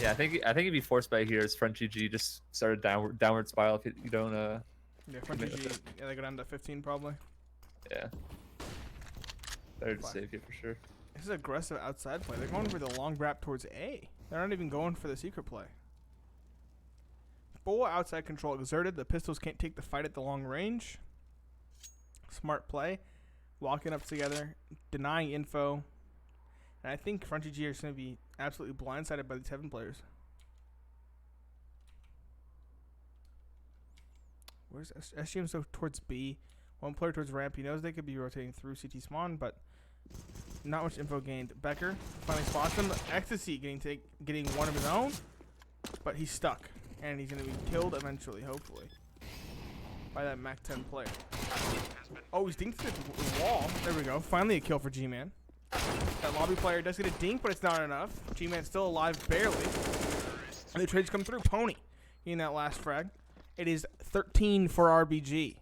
Yeah, I think it'd be forced by here as FrontGG just started downward spiral if you don't Yeah, FrontGG, yeah, they go down to 15 probably. Yeah. Better to save here for sure. This is aggressive outside play. They're going for the long wrap towards A. They're not even going for the secret play. Full outside control exerted. The pistols can't take the fight at the long range. Smart play. Walking up together. Denying info. And I think FrontGG are going to be absolutely blindsided by these Heaven players. Where's SGM? So towards B. One player towards ramp. He knows they could be rotating through CT spawn, but not much info gained. Becker finally spots him. Ecstasy getting one of his own, but he's stuck. And he's going to be killed eventually, hopefully, by that Mac 10 player. Oh, he's dinked through the wall. There we go. Finally a kill for G-Man. That lobby player does get a dink, but it's not enough. G-Man's still alive, barely. And the trades come through. Pony in that last frag. It is 13 for RBG.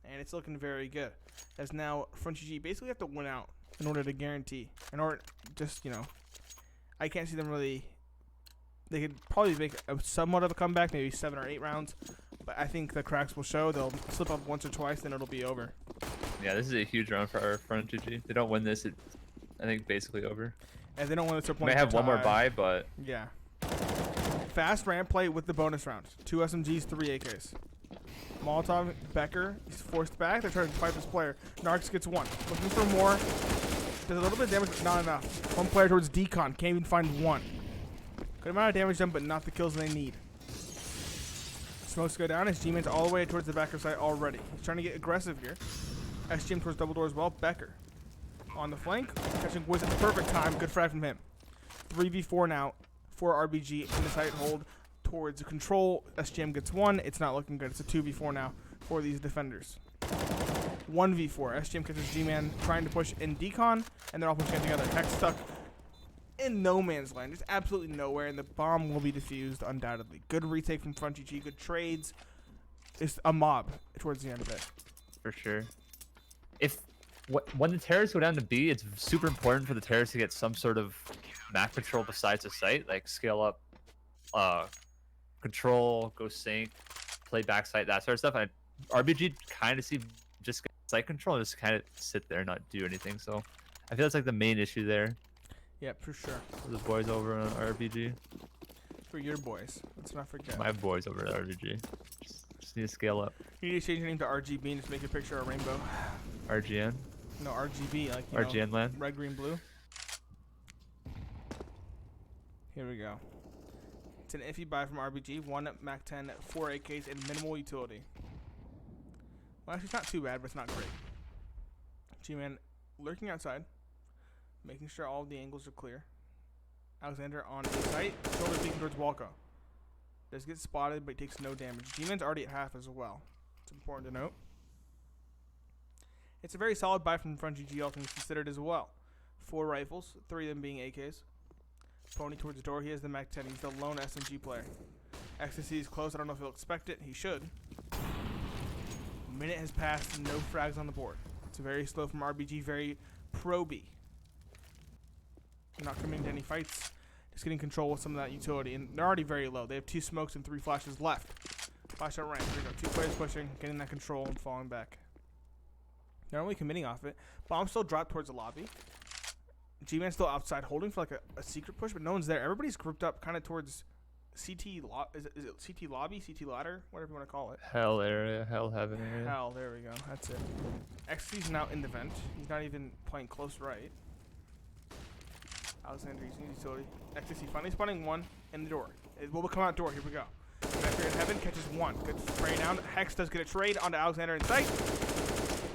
And it's looking very good. As now FrontGG basically have to win out in order to guarantee. In order, just, you know, I can't see them really. They could probably make somewhat of a comeback, maybe 7 or 8 rounds. But I think the cracks will show. They'll slip up once or twice, then it'll be over. Yeah, this is a huge round for our FrontGG. If they don't win this, it's, I think, basically over. And they don't win this. May have one more bye, but yeah. Fast ramp play with the bonus round. 2 SMGs, 3 AKs. Molotov, Becker, he's forced back. They're trying to fight this player. Narcs gets 1. Looking for more. Does a little bit of damage, but not enough. One player towards Decon. Can't even find 1. Good amount of damage done, but not the kills they need. Smokes go down. His G-Man's all the way towards the Becker side already. He's trying to get aggressive here. SGM towards double door as well. Becker on the flank. Catching Wiz at the perfect time. Good frag from him. 3v4 now for RBG in the site hold towards control. SGM gets 1. It's not looking good. It's a 2v4 now for these defenders. 1v4. SGM catches G-Man trying to push in Decon, and they're all pushing together. Hex stuck in no man's land. Just absolutely nowhere, and the bomb will be defused undoubtedly. Good retake from FrontGG. Good trades. It's a mob towards the end of it. for sure. When the terrorists go down to B, it's super important for the terrorists to get some sort of map control besides the site, like scale up, control, go sync, play backside, that sort of stuff. And RBG kind of see just site control and just kind of sit there and not do anything. So I feel that's like the main issue there. Yeah, for sure. For the boys over on RBG. For your boys. Let's not forget. My boys over at RBG. Just need to scale up. You need to change your name to RGB and just make a picture of a rainbow. RGN? No, RGB, like, you RGN know, land? red, green, blue. Here we go. It's an iffy buy from RBG. 1 Mac 10, 4 AKs, and minimal utility. Well, actually, it's not too bad, but it's not great. G-Man lurking outside, making sure all of the angles are clear. Alexander on the site, shoulder peeking towards Walko. Does get spotted, but he takes no damage. G-Man's already at half as well. It's important to note. It's a very solid buy from FrontGG, all things considered as well. 4 rifles, 3 of them being AKs. Pony towards the door. He has the Mac 10. He's the lone SMG player. Ecstasy is close. I don't know if he'll expect it. He should. A minute has passed. No frags on the board. It's very slow from RBG. Very pro-B. Not coming to any fights. Just getting control with some of that utility. And they're already very low. They have 2 smokes and 3 flashes left. Flash out rank. There we go. 2 players pushing. Getting that control and falling back. They're only committing off it. Bomb still dropped towards the lobby. G-Man still outside holding for like a secret push, but no one's there. Everybody's grouped up kind of towards CT is it CT lobby, CT ladder, whatever you want to call it. Hell area, hell heaven area. Hell, there we go. That's it. Ecstasy's now in the vent. He's not even playing close right. Alexander using utility. Ecstasy finally spawning 1 in the door. It will come out door. Here we go. Becker in heaven catches 1. Good spray down. Hex does get a trade onto Alexander in sight.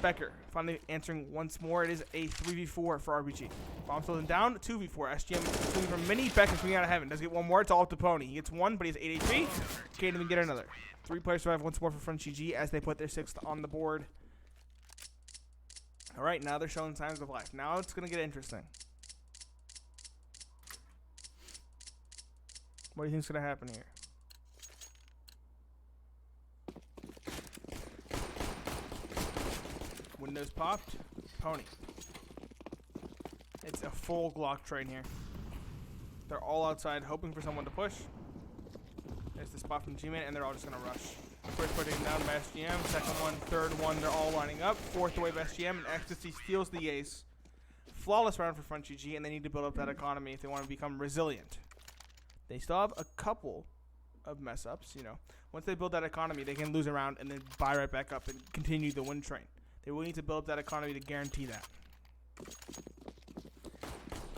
Becker finally answering once more. It is a 3v4 for RBG. Bomb still down. 2v4. SGM swinging from mini. Becker swinging out of heaven. Does get 1 more. It's all up to Pony. He gets 1, but he has 8 HP. Can't even get another. 3 players survive once more for FrontGG as they put their 6th on the board. All right, now they're showing signs of life. Now it's going to get interesting. What do you think's going to happen here? Windows popped. Pony. It's a full Glock train here. They're all outside hoping for someone to push. There's the spot from G-Man, and they're all just going to rush. First putting down by SGM. Second one, third one, they're all lining up. Fourth away by SGM, and Ecstasy steals the ace. Flawless round for FrontGG, and they need to build up that economy if they want to become resilient. They still have a couple of mess ups. You know, once they build that economy, they can lose a round and then buy right back up and continue the win train. They will need to build up that economy to guarantee that.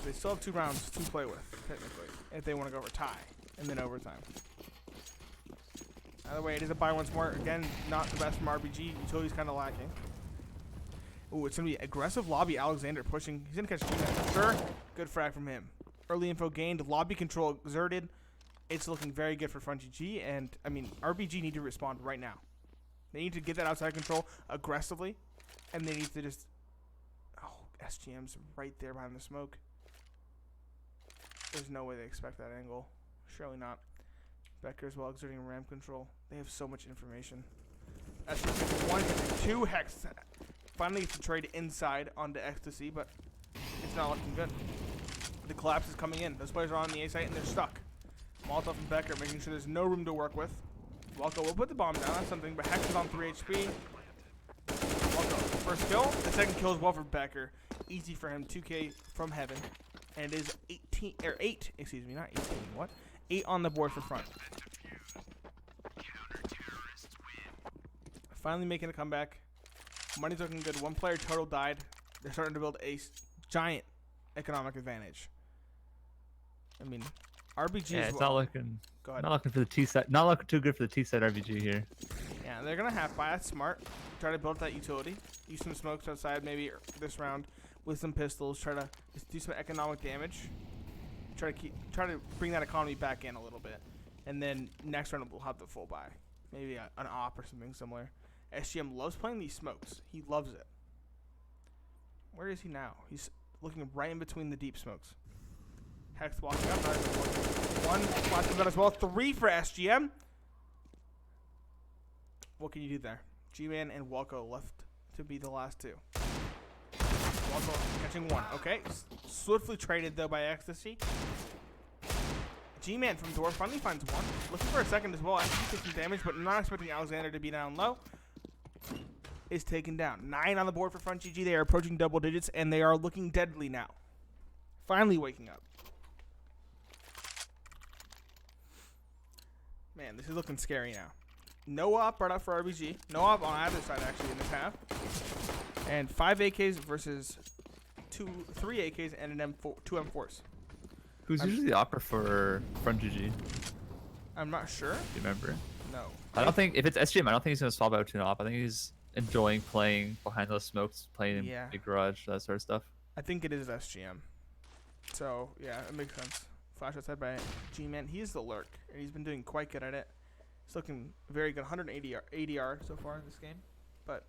They still have 2 rounds to play with, technically, if they want to go for tie and then overtime. Either way, it is a buy once more. Again, not the best from RBG. Utility's kind of lacking. Ooh, it's going to be aggressive lobby. Alexander pushing. He's going to catch G-Man for sure. Good frag from him. Early info gained. Lobby control exerted. It's looking very good for FrontGG. And, I mean, RBG need to respond right now. They need to get that outside control aggressively. And they need to just... Oh, SGM's right there behind the smoke. There's no way they expect that angle. Surely not. Becker as well exerting ramp control. They have so much information. That's 1, 2 Hex. Finally gets to trade inside onto Ecstasy, but it's not looking good. The collapse is coming in. Those players are on the A site and they're stuck. Molotov and Becker making sure there's no room to work with. Walko will put the bomb down. That's something, but Hex is on 3 HP. Walko, first kill. The second kill is well for Becker. Easy for him. 2K from heaven. And it is 8, excuse me, not 18, what? 8 on the board for front. Finally making a comeback. Money's looking good. 1 player total died. They're starting to build a giant economic advantage. I mean, RBG Yeah, is it's well. not looking. Go ahead. Not looking for the T side. Not looking too good for the T side RBG here. Yeah, they're gonna have buy. That's smart. Try to build up that utility. Use some smokes outside, maybe this round with some pistols. Try to just do some economic damage. Try to bring that economy back in a little bit, and then next round we'll have the full buy. Maybe an op or something similar. SGM loves playing these smokes. He loves it. Where is he now? He's looking right in between the deep smokes. Hex walking up. 1 flash of that as well. 3 for SGM. What can you do there? G-Man and Walko left to be the last 2. Walko catching 1. Okay. Swiftly traded, though, by Ecstasy. G-Man from Dwarf finally finds 1. Looking for a second as well. Actually takes some damage, but not expecting Alexander to be down low. Is taken down. 9 on the board for FrontGG. They are approaching double digits, and they are looking deadly now. Finally waking up. Man, this is looking scary now. No op brought up for RBG. No op on either side, actually, in this half. And 5 AKs versus 3 AKs and an 2 M4s. Who's usually the opera for FrontGG? I'm not sure. Do you remember? No. I don't think, if it's SGM, I don't think he's going to swap out to an op. I think he's enjoying playing behind those smokes, playing in big garage, that sort of stuff. I think it is SGM. So, yeah, it makes sense. Flash outside by G-Man. He is the lurk, and he's been doing quite good at it. He's looking very good. 180 ADR so far in this game. But,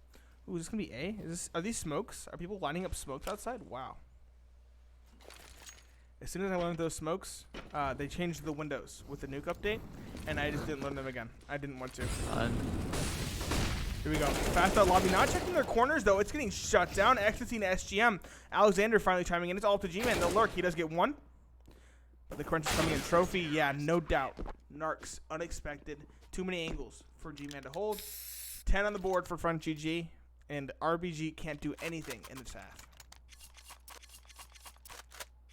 ooh, is this going to be A? Are these smokes? Are people lining up smokes outside? Wow. As soon as I learned those smokes, they changed the windows with the nuke update, and I just didn't learn them again. I didn't want to. Here we go. Fast out lobby. Not checking their corners, though. It's getting shut down. Ecstasy and SGM. Alexander finally chiming in. It's all up to G-Man. The lurk. He does get 1. But the crunch is coming in. Trophy, yeah, no doubt. Narcs, unexpected. Too many angles for G-Man to hold. 10 on the board for FrontGG. And RBG can't do anything in this half.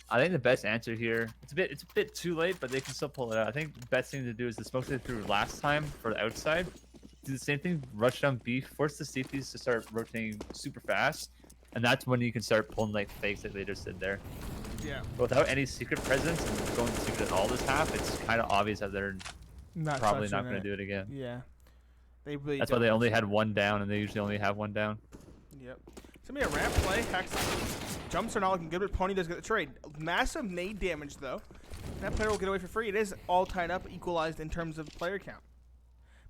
I think the best answer here, it's a bit too late, but they can still pull it out. I think the best thing to do is the smoke they threw last time for the outside. Do the same thing, rush down B, force the CPs to start rotating super fast, and that's when you can start pulling like fakes like they just did there. Yeah. But without any secret presence and going secret at all this half, it's kind of obvious that they're probably not going to do it again. Yeah. They really That's why they only had 1 down, and they usually only have 1 down. Yep. It's going to be a ramp play. Hex jumps are not looking good, but Pony does get the trade. Massive nade damage, though. That player will get away for free. It is all tied up, equalized in terms of player count.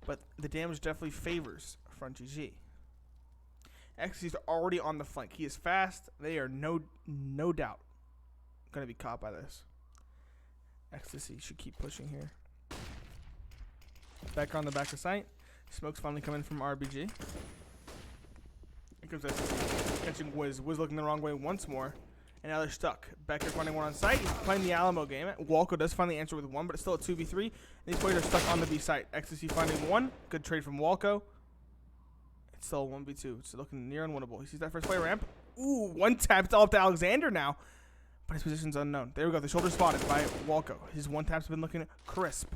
But the damage definitely favors FrontGG. Ecstasy's already on the flank. He is fast. They are no doubt going to be caught by this. Ecstasy should keep pushing here. Back on the back of sight. Smoke's finally coming from RBG. Here comes Ecstasy. Catching Wiz. Wiz looking the wrong way once more. And now they're stuck. Becker's finding 1 on site. He's playing the Alamo game. Walko does finally answer with 1, but it's still a 2v3. And these players are stuck on the B site. Ecstasy finding 1. Good trade from Walko. It's still a 1v2. It's looking near unwinnable. He sees that first player ramp. Ooh, 1 tap. It's all up to Alexander now. But his position's unknown. There we go. The shoulder spotted by Walko. His 1 taps have been looking crisp.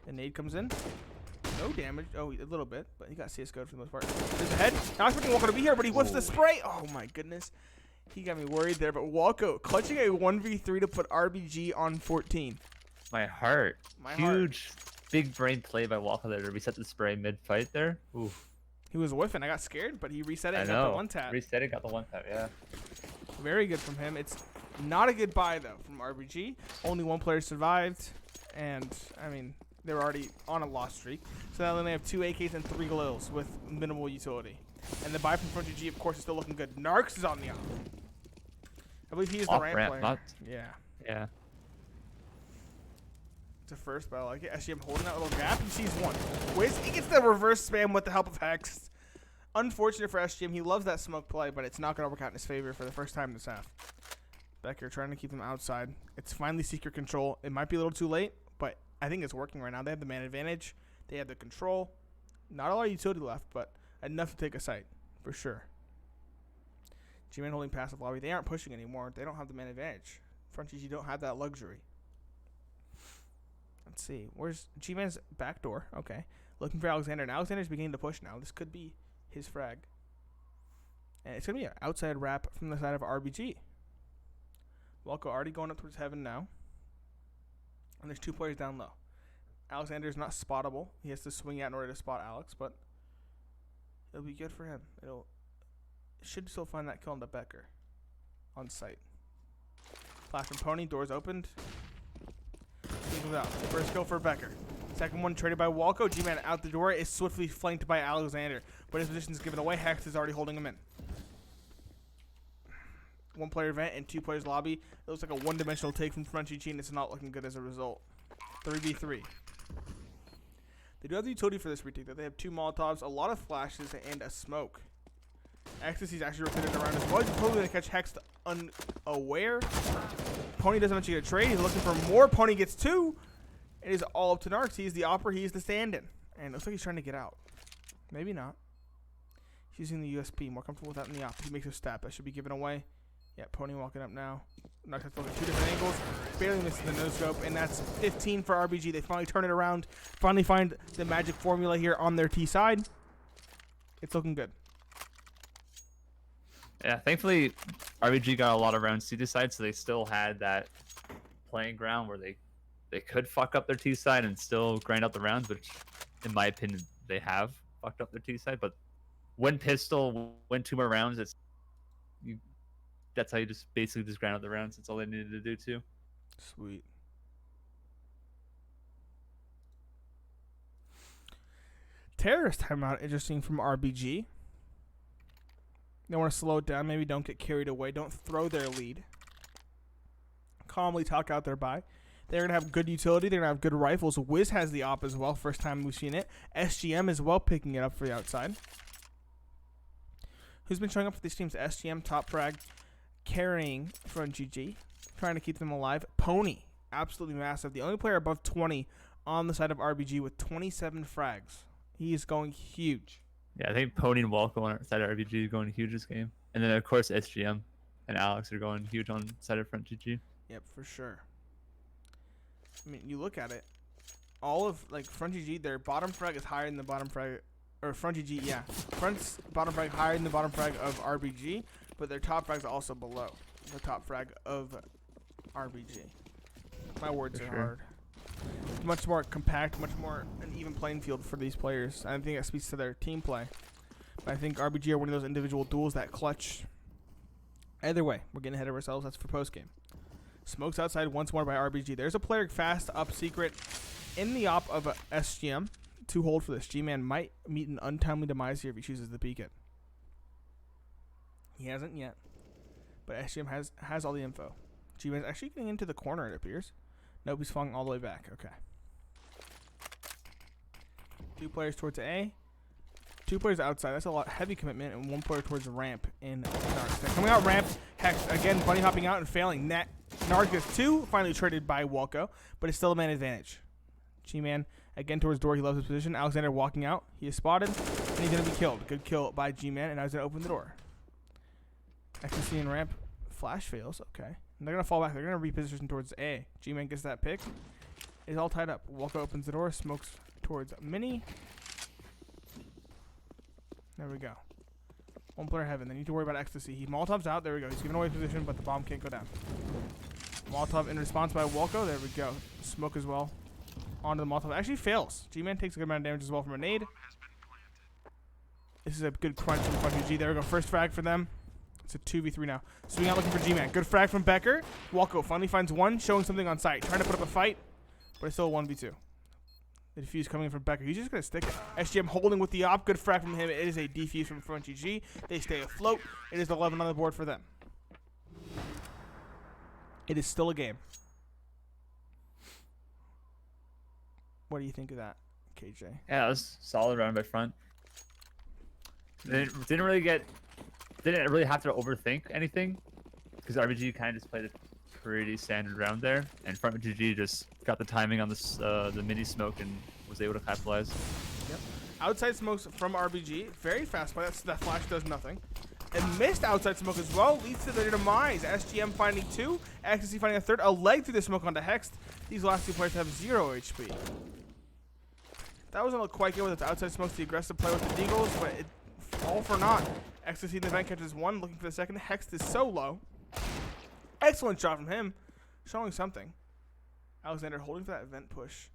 The nade comes in. No damage. Oh, a little bit, but he got CSGO'd for the most part. There's a head. Not expecting Walko to be here, but he whips the spray. Oh my goodness. He got me worried there, but Walko clutching a 1v3 to put RBG on 14. My heart. Huge, big brain play by Walko there to reset the spray mid-fight there. Ooh. He was whiffing. I got scared, but he reset it and I got know. the one tap. Reset it, got the one tap, yeah. Very good from him. It's not a good buy, though, from RBG. Only one player survived, and, I mean, they were already on a loss streak. So now they have 2 AKs and 3 Galils with minimal utility. And the buy from FrontGG, of course, is still looking good. Narcs is on the off. I believe he is the ramp player. Not, Yeah. yeah. It's a first, but I like it. SGM holding that little gap. He sees one. Wiz, he gets the reverse spam with the help of Hex. Unfortunate for SGM. He loves that smoke play, but it's not going to work out in his favor for the first time this half. Becker trying to keep them outside. It's finally secret control. It might be a little too late, but I think it's working right now. They have the man advantage. They have the control. Not a lot of utility left, but enough to take a site, for sure. G-Man holding passive lobby. They aren't pushing anymore. They don't have the man advantage. FrontGG don't have that luxury. Let's see. Where's G-Man's back door? Okay. Looking for Alexander. And Alexander's beginning to push now. This could be his frag. And it's going to be an outside wrap from the side of RBG. Walko already going up towards heaven now. And there's 2 players down low. Alexander's not spottable. He has to swing out in order to spot Alex, but it'll be good for him. It should still find that kill on the Becker on site. Flash from Pony. Doors opened. He comes out. First kill for Becker. Second one traded by Walko. G-Man out the door is swiftly flanked by Alexander, but his position is given away. Hex is already holding him in. 1 player event and 2 players lobby. It looks like a one-dimensional take from FrontGG, and it's not looking good as a result. 3v3. They do have the utility for this retake, though. They have 2 Molotovs, a lot of flashes, and a smoke. Ecstasy's actually rotated around as well. He's probably going to catch Hex unaware. Pony doesn't actually get a trade. He's looking for more. Pony gets 2. It is all up to Narcs. He's the opera. He's the stand-in. And it looks like he's trying to get out. Maybe not. He's using the USP. More comfortable with that in the op. He makes a stab. That should be given away. Yeah, Pony walking up now. Narcs has to look at 2 different angles. Barely missing the no-scope. And that's 15 for RBG. They finally turn it around. Finally find the magic formula here on their T side. It's looking good. Yeah, thankfully, RBG got a lot of rounds to decide, so they still had that playing ground where they could fuck up their T side and still grind out the rounds, which, in my opinion, they have fucked up their T side. But when pistol, win 2 more rounds, that's how you just basically just grind out the rounds. That's all they needed to do too. Sweet. Terrorist timeout, interesting from RBG. They want to slow it down. Maybe don't get carried away. Don't throw their lead. Calmly talk out their buy. They're going to have good utility. They're going to have good rifles. Wiz has the op as well. First time we've seen it. SGM as well picking it up for the outside. Who's been showing up for these teams? SGM, top frag, carrying FrontGG. Trying to keep them alive. Pony, absolutely massive. The only player above 20 on the side of RBG with 27 frags. He is going huge. Yeah, I think Pony and Walko on our side of RBG are going huge this game. And then, of course, SGM and Alex are going huge on the side of FrontGG. Yep, for sure. I mean, you look at it. All of, like, FrontGG, their bottom frag is higher than the bottom frag. Or FrontGG, yeah. Front's bottom frag higher than the bottom frag of RBG. But their top frag is also below the top frag of RBG. My words are hard. Much more compact, much more an even playing field for these players. I think that speaks to their team play. But I think RBG are winning those individual duels that clutch. Either way, we're getting ahead of ourselves. That's for post game. Smokes outside once more by RBG. There's a player fast up secret in the op of SGM to hold for this. G-Man might meet an untimely demise here if he chooses to peek it. He hasn't yet, but SGM has all the info. G-Man's actually getting into the corner, it appears. Nope, he's falling all the way back. Okay. 2 players towards A. 2 players outside. That's a lot heavy commitment, and 1 player towards ramp in Narc. They're coming out ramp. Hex again, bunny hopping out and failing. Narc gets 2, finally traded by Walko, but it's still a man advantage. G-Man again towards door. He loves his position. Alexander walking out. He is spotted, and he's gonna be killed. Good kill by G-Man, and now he's gonna open the door. XC and ramp. Flash fails. Okay. And they're going to fall back. They're going to reposition towards A. G-Man gets that pick. It's all tied up. Walker opens the door, smokes towards Mini. There we go. One player heaven. They need to worry about ecstasy. He Molotov's out. There we go. He's giving away position, but the bomb can't go down. Molotov in response by Walko. There we go. Smoke as well. Onto the Molotov. Actually fails. G-Man takes a good amount of damage as well from a nade. This is a good crunch from FrontGG. There we go. First frag for them. It's a 2v3 now. Swing out looking for G-Man. Good frag from Becker. Walko finally finds one, showing something on site. Trying to put up a fight, but it's still a 1v2. The defuse coming in from Becker. He's just going to stick it. SGM holding with the op. Good frag from him. It is a defuse from FrontGG. They stay afloat. It is 11 on the board for them. It is still a game. What do you think of that, KJ? Yeah, it was solid round by front. They didn't really have to overthink anything because RBG kind of just played a pretty standard round there, and FrontGG just got the timing on this the mini smoke and was able to capitalize. Yep. Outside smokes from RBG, very fast play. That flash does nothing. And missed outside smoke as well leads to their demise. SGM finding 2, Ecstasy finding a 3rd, a leg through the smoke onto Hext. These last 2 players have 0 HP. That wasn't look quite good with its outside smokes, the aggressive play with the Deagles, but it all for naught. Ecstasy in the vent catches 1, looking for the 2nd. Hext is so low. Excellent shot from him, showing something. Alexander holding for that vent push.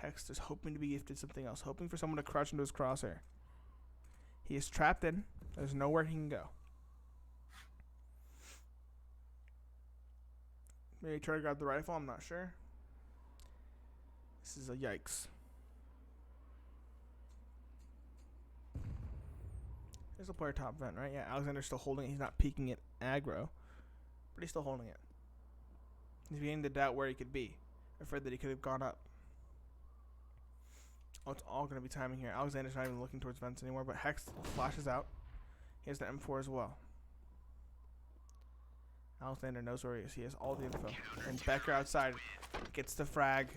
Hext is hoping to be gifted something else, hoping for someone to crouch into his crosshair. He is trapped in. There's nowhere he can go. Maybe try to grab the rifle, I'm not sure. This is a yikes. There's a player top vent, right? Yeah, Alexander's still holding it. He's not peeking it aggro, but he's still holding it. He's beginning to doubt where he could be. Afraid that he could have gone up. Oh, it's all going to be timing here. Alexander's not even looking towards vents anymore, but Hex flashes out. He has the M4 as well. Alexander knows where he is. He has all the info. And Becker outside gets the frag.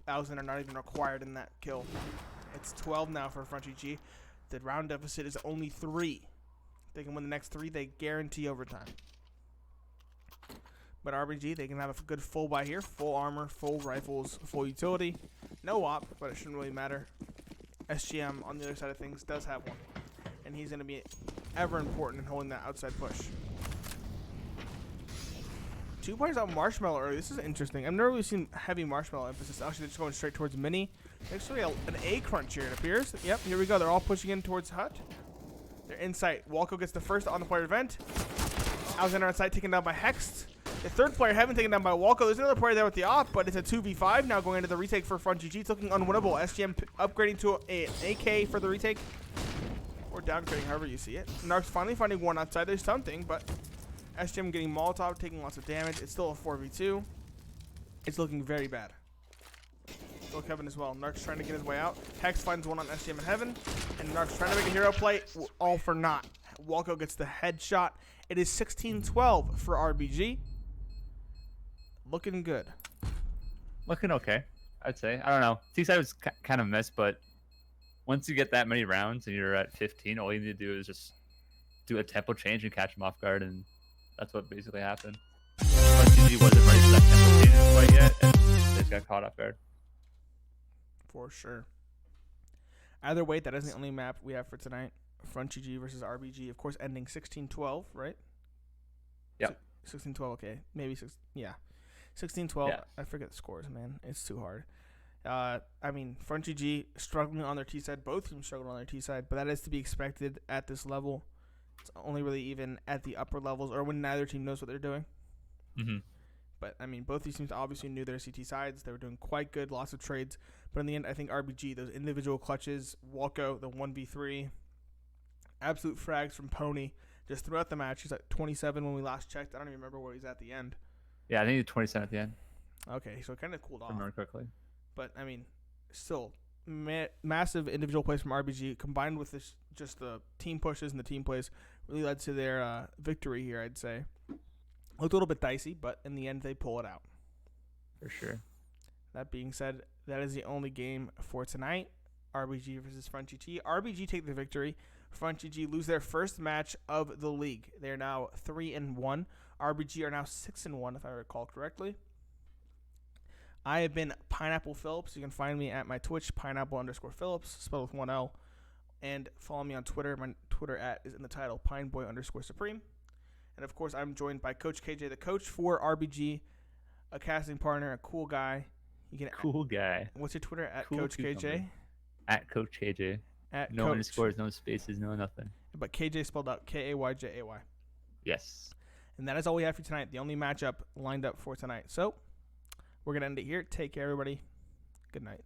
Alexander not even required in that kill. It's 12 now for FrontGG. The round deficit is only 3. If they can win the next 3, they guarantee overtime. But RBG, they can have a good full buy here. Full armor, full rifles, full utility. No op, but it shouldn't really matter. SGM, on the other side of things, does have one. And he's going to be ever important in holding that outside push. 2 players out Marshmallow early. This is interesting. I've never really seen heavy Marshmallow emphasis. Actually, they're just going straight towards Mini. Actually, an A crunch here, it appears. Yep, here we go. They're all pushing in towards Hut. They're in sight. Walko gets the first on the player event. Alexander on site, taken down by Hext. The 3rd player, Heaven, taken down by Walko. There's another player there with the op, but it's a 2v5 now going into the retake for FrontGG. It's looking unwinnable. SGM upgrading to an AK for the retake. Or downgrading, however you see it. Narc's finally finding one outside. There's something, but SGM getting Molotov, taking lots of damage. It's still a 4v2. It's looking very bad. Still Kevin as well. Narc's trying to get his way out. Hex finds one on SGM and Heaven. And Narc's trying to make a hero play. All for naught. Walko gets the headshot. It is 16-12 for RBG. Looking good. Looking okay, I'd say. I don't know. T-side was kind of missed, but once you get that many rounds and you're at 15, all you need to do is just do a tempo change and catch them off guard, and that's what basically happened. FrontGG wasn't ready for that tempo change quite yet, and they just got caught off guard. For sure. Either way, that is the only map we have for tonight. FrontGG versus RBG, of course, ending 16-12, right? Yep. 16-12, okay. Maybe 6, yeah. 16-12. Yeah. I forget the scores, man. It's too hard. I mean, FrontGG struggling on their T side. Both teams struggled on their T side, but that is to be expected at this level. It's only really even at the upper levels or when neither team knows what they're doing. Mm-hmm. But, I mean, both these teams obviously knew their CT sides. They were doing quite good, lots of trades. But in the end, I think RBG, those individual clutches, Walko, the 1v3, absolute frags from Pony just throughout the match. He's at 27 when we last checked. I don't even remember where he's at the end. Yeah, I think he's 27 at the end. Okay, so it kind of cooled off. Remember quickly. But, I mean, still, massive individual plays from RBG combined with this, just the team pushes and the team plays really led to their victory here, I'd say. Looked a little bit dicey, but in the end, they pull it out. For sure. That being said, that is the only game for tonight. RBG versus FrontGG. RBG take the victory. FrontGG lose their first match of the league. They are now 3-1. RBG are now 6-1, if I recall correctly. I have been Pineapple Phillips. You can find me at my Twitch, pineapple_Phillips, spelled with one L. And follow me on Twitter. My Twitter is in the title, pineboy_supreme. And of course, I'm joined by Coach KJ, the coach for RBG, a casting partner, a cool guy. Cool guy. What's your Twitter? At Cool Coach cucumber. KJ? At Coach KJ. At No Coach. underscores, no spaces, no nothing. But KJ spelled out KAYJAY. Yes. And that is all we have for tonight. The only matchup lined up for tonight. So we're going to end it here. Take care, everybody. Good night.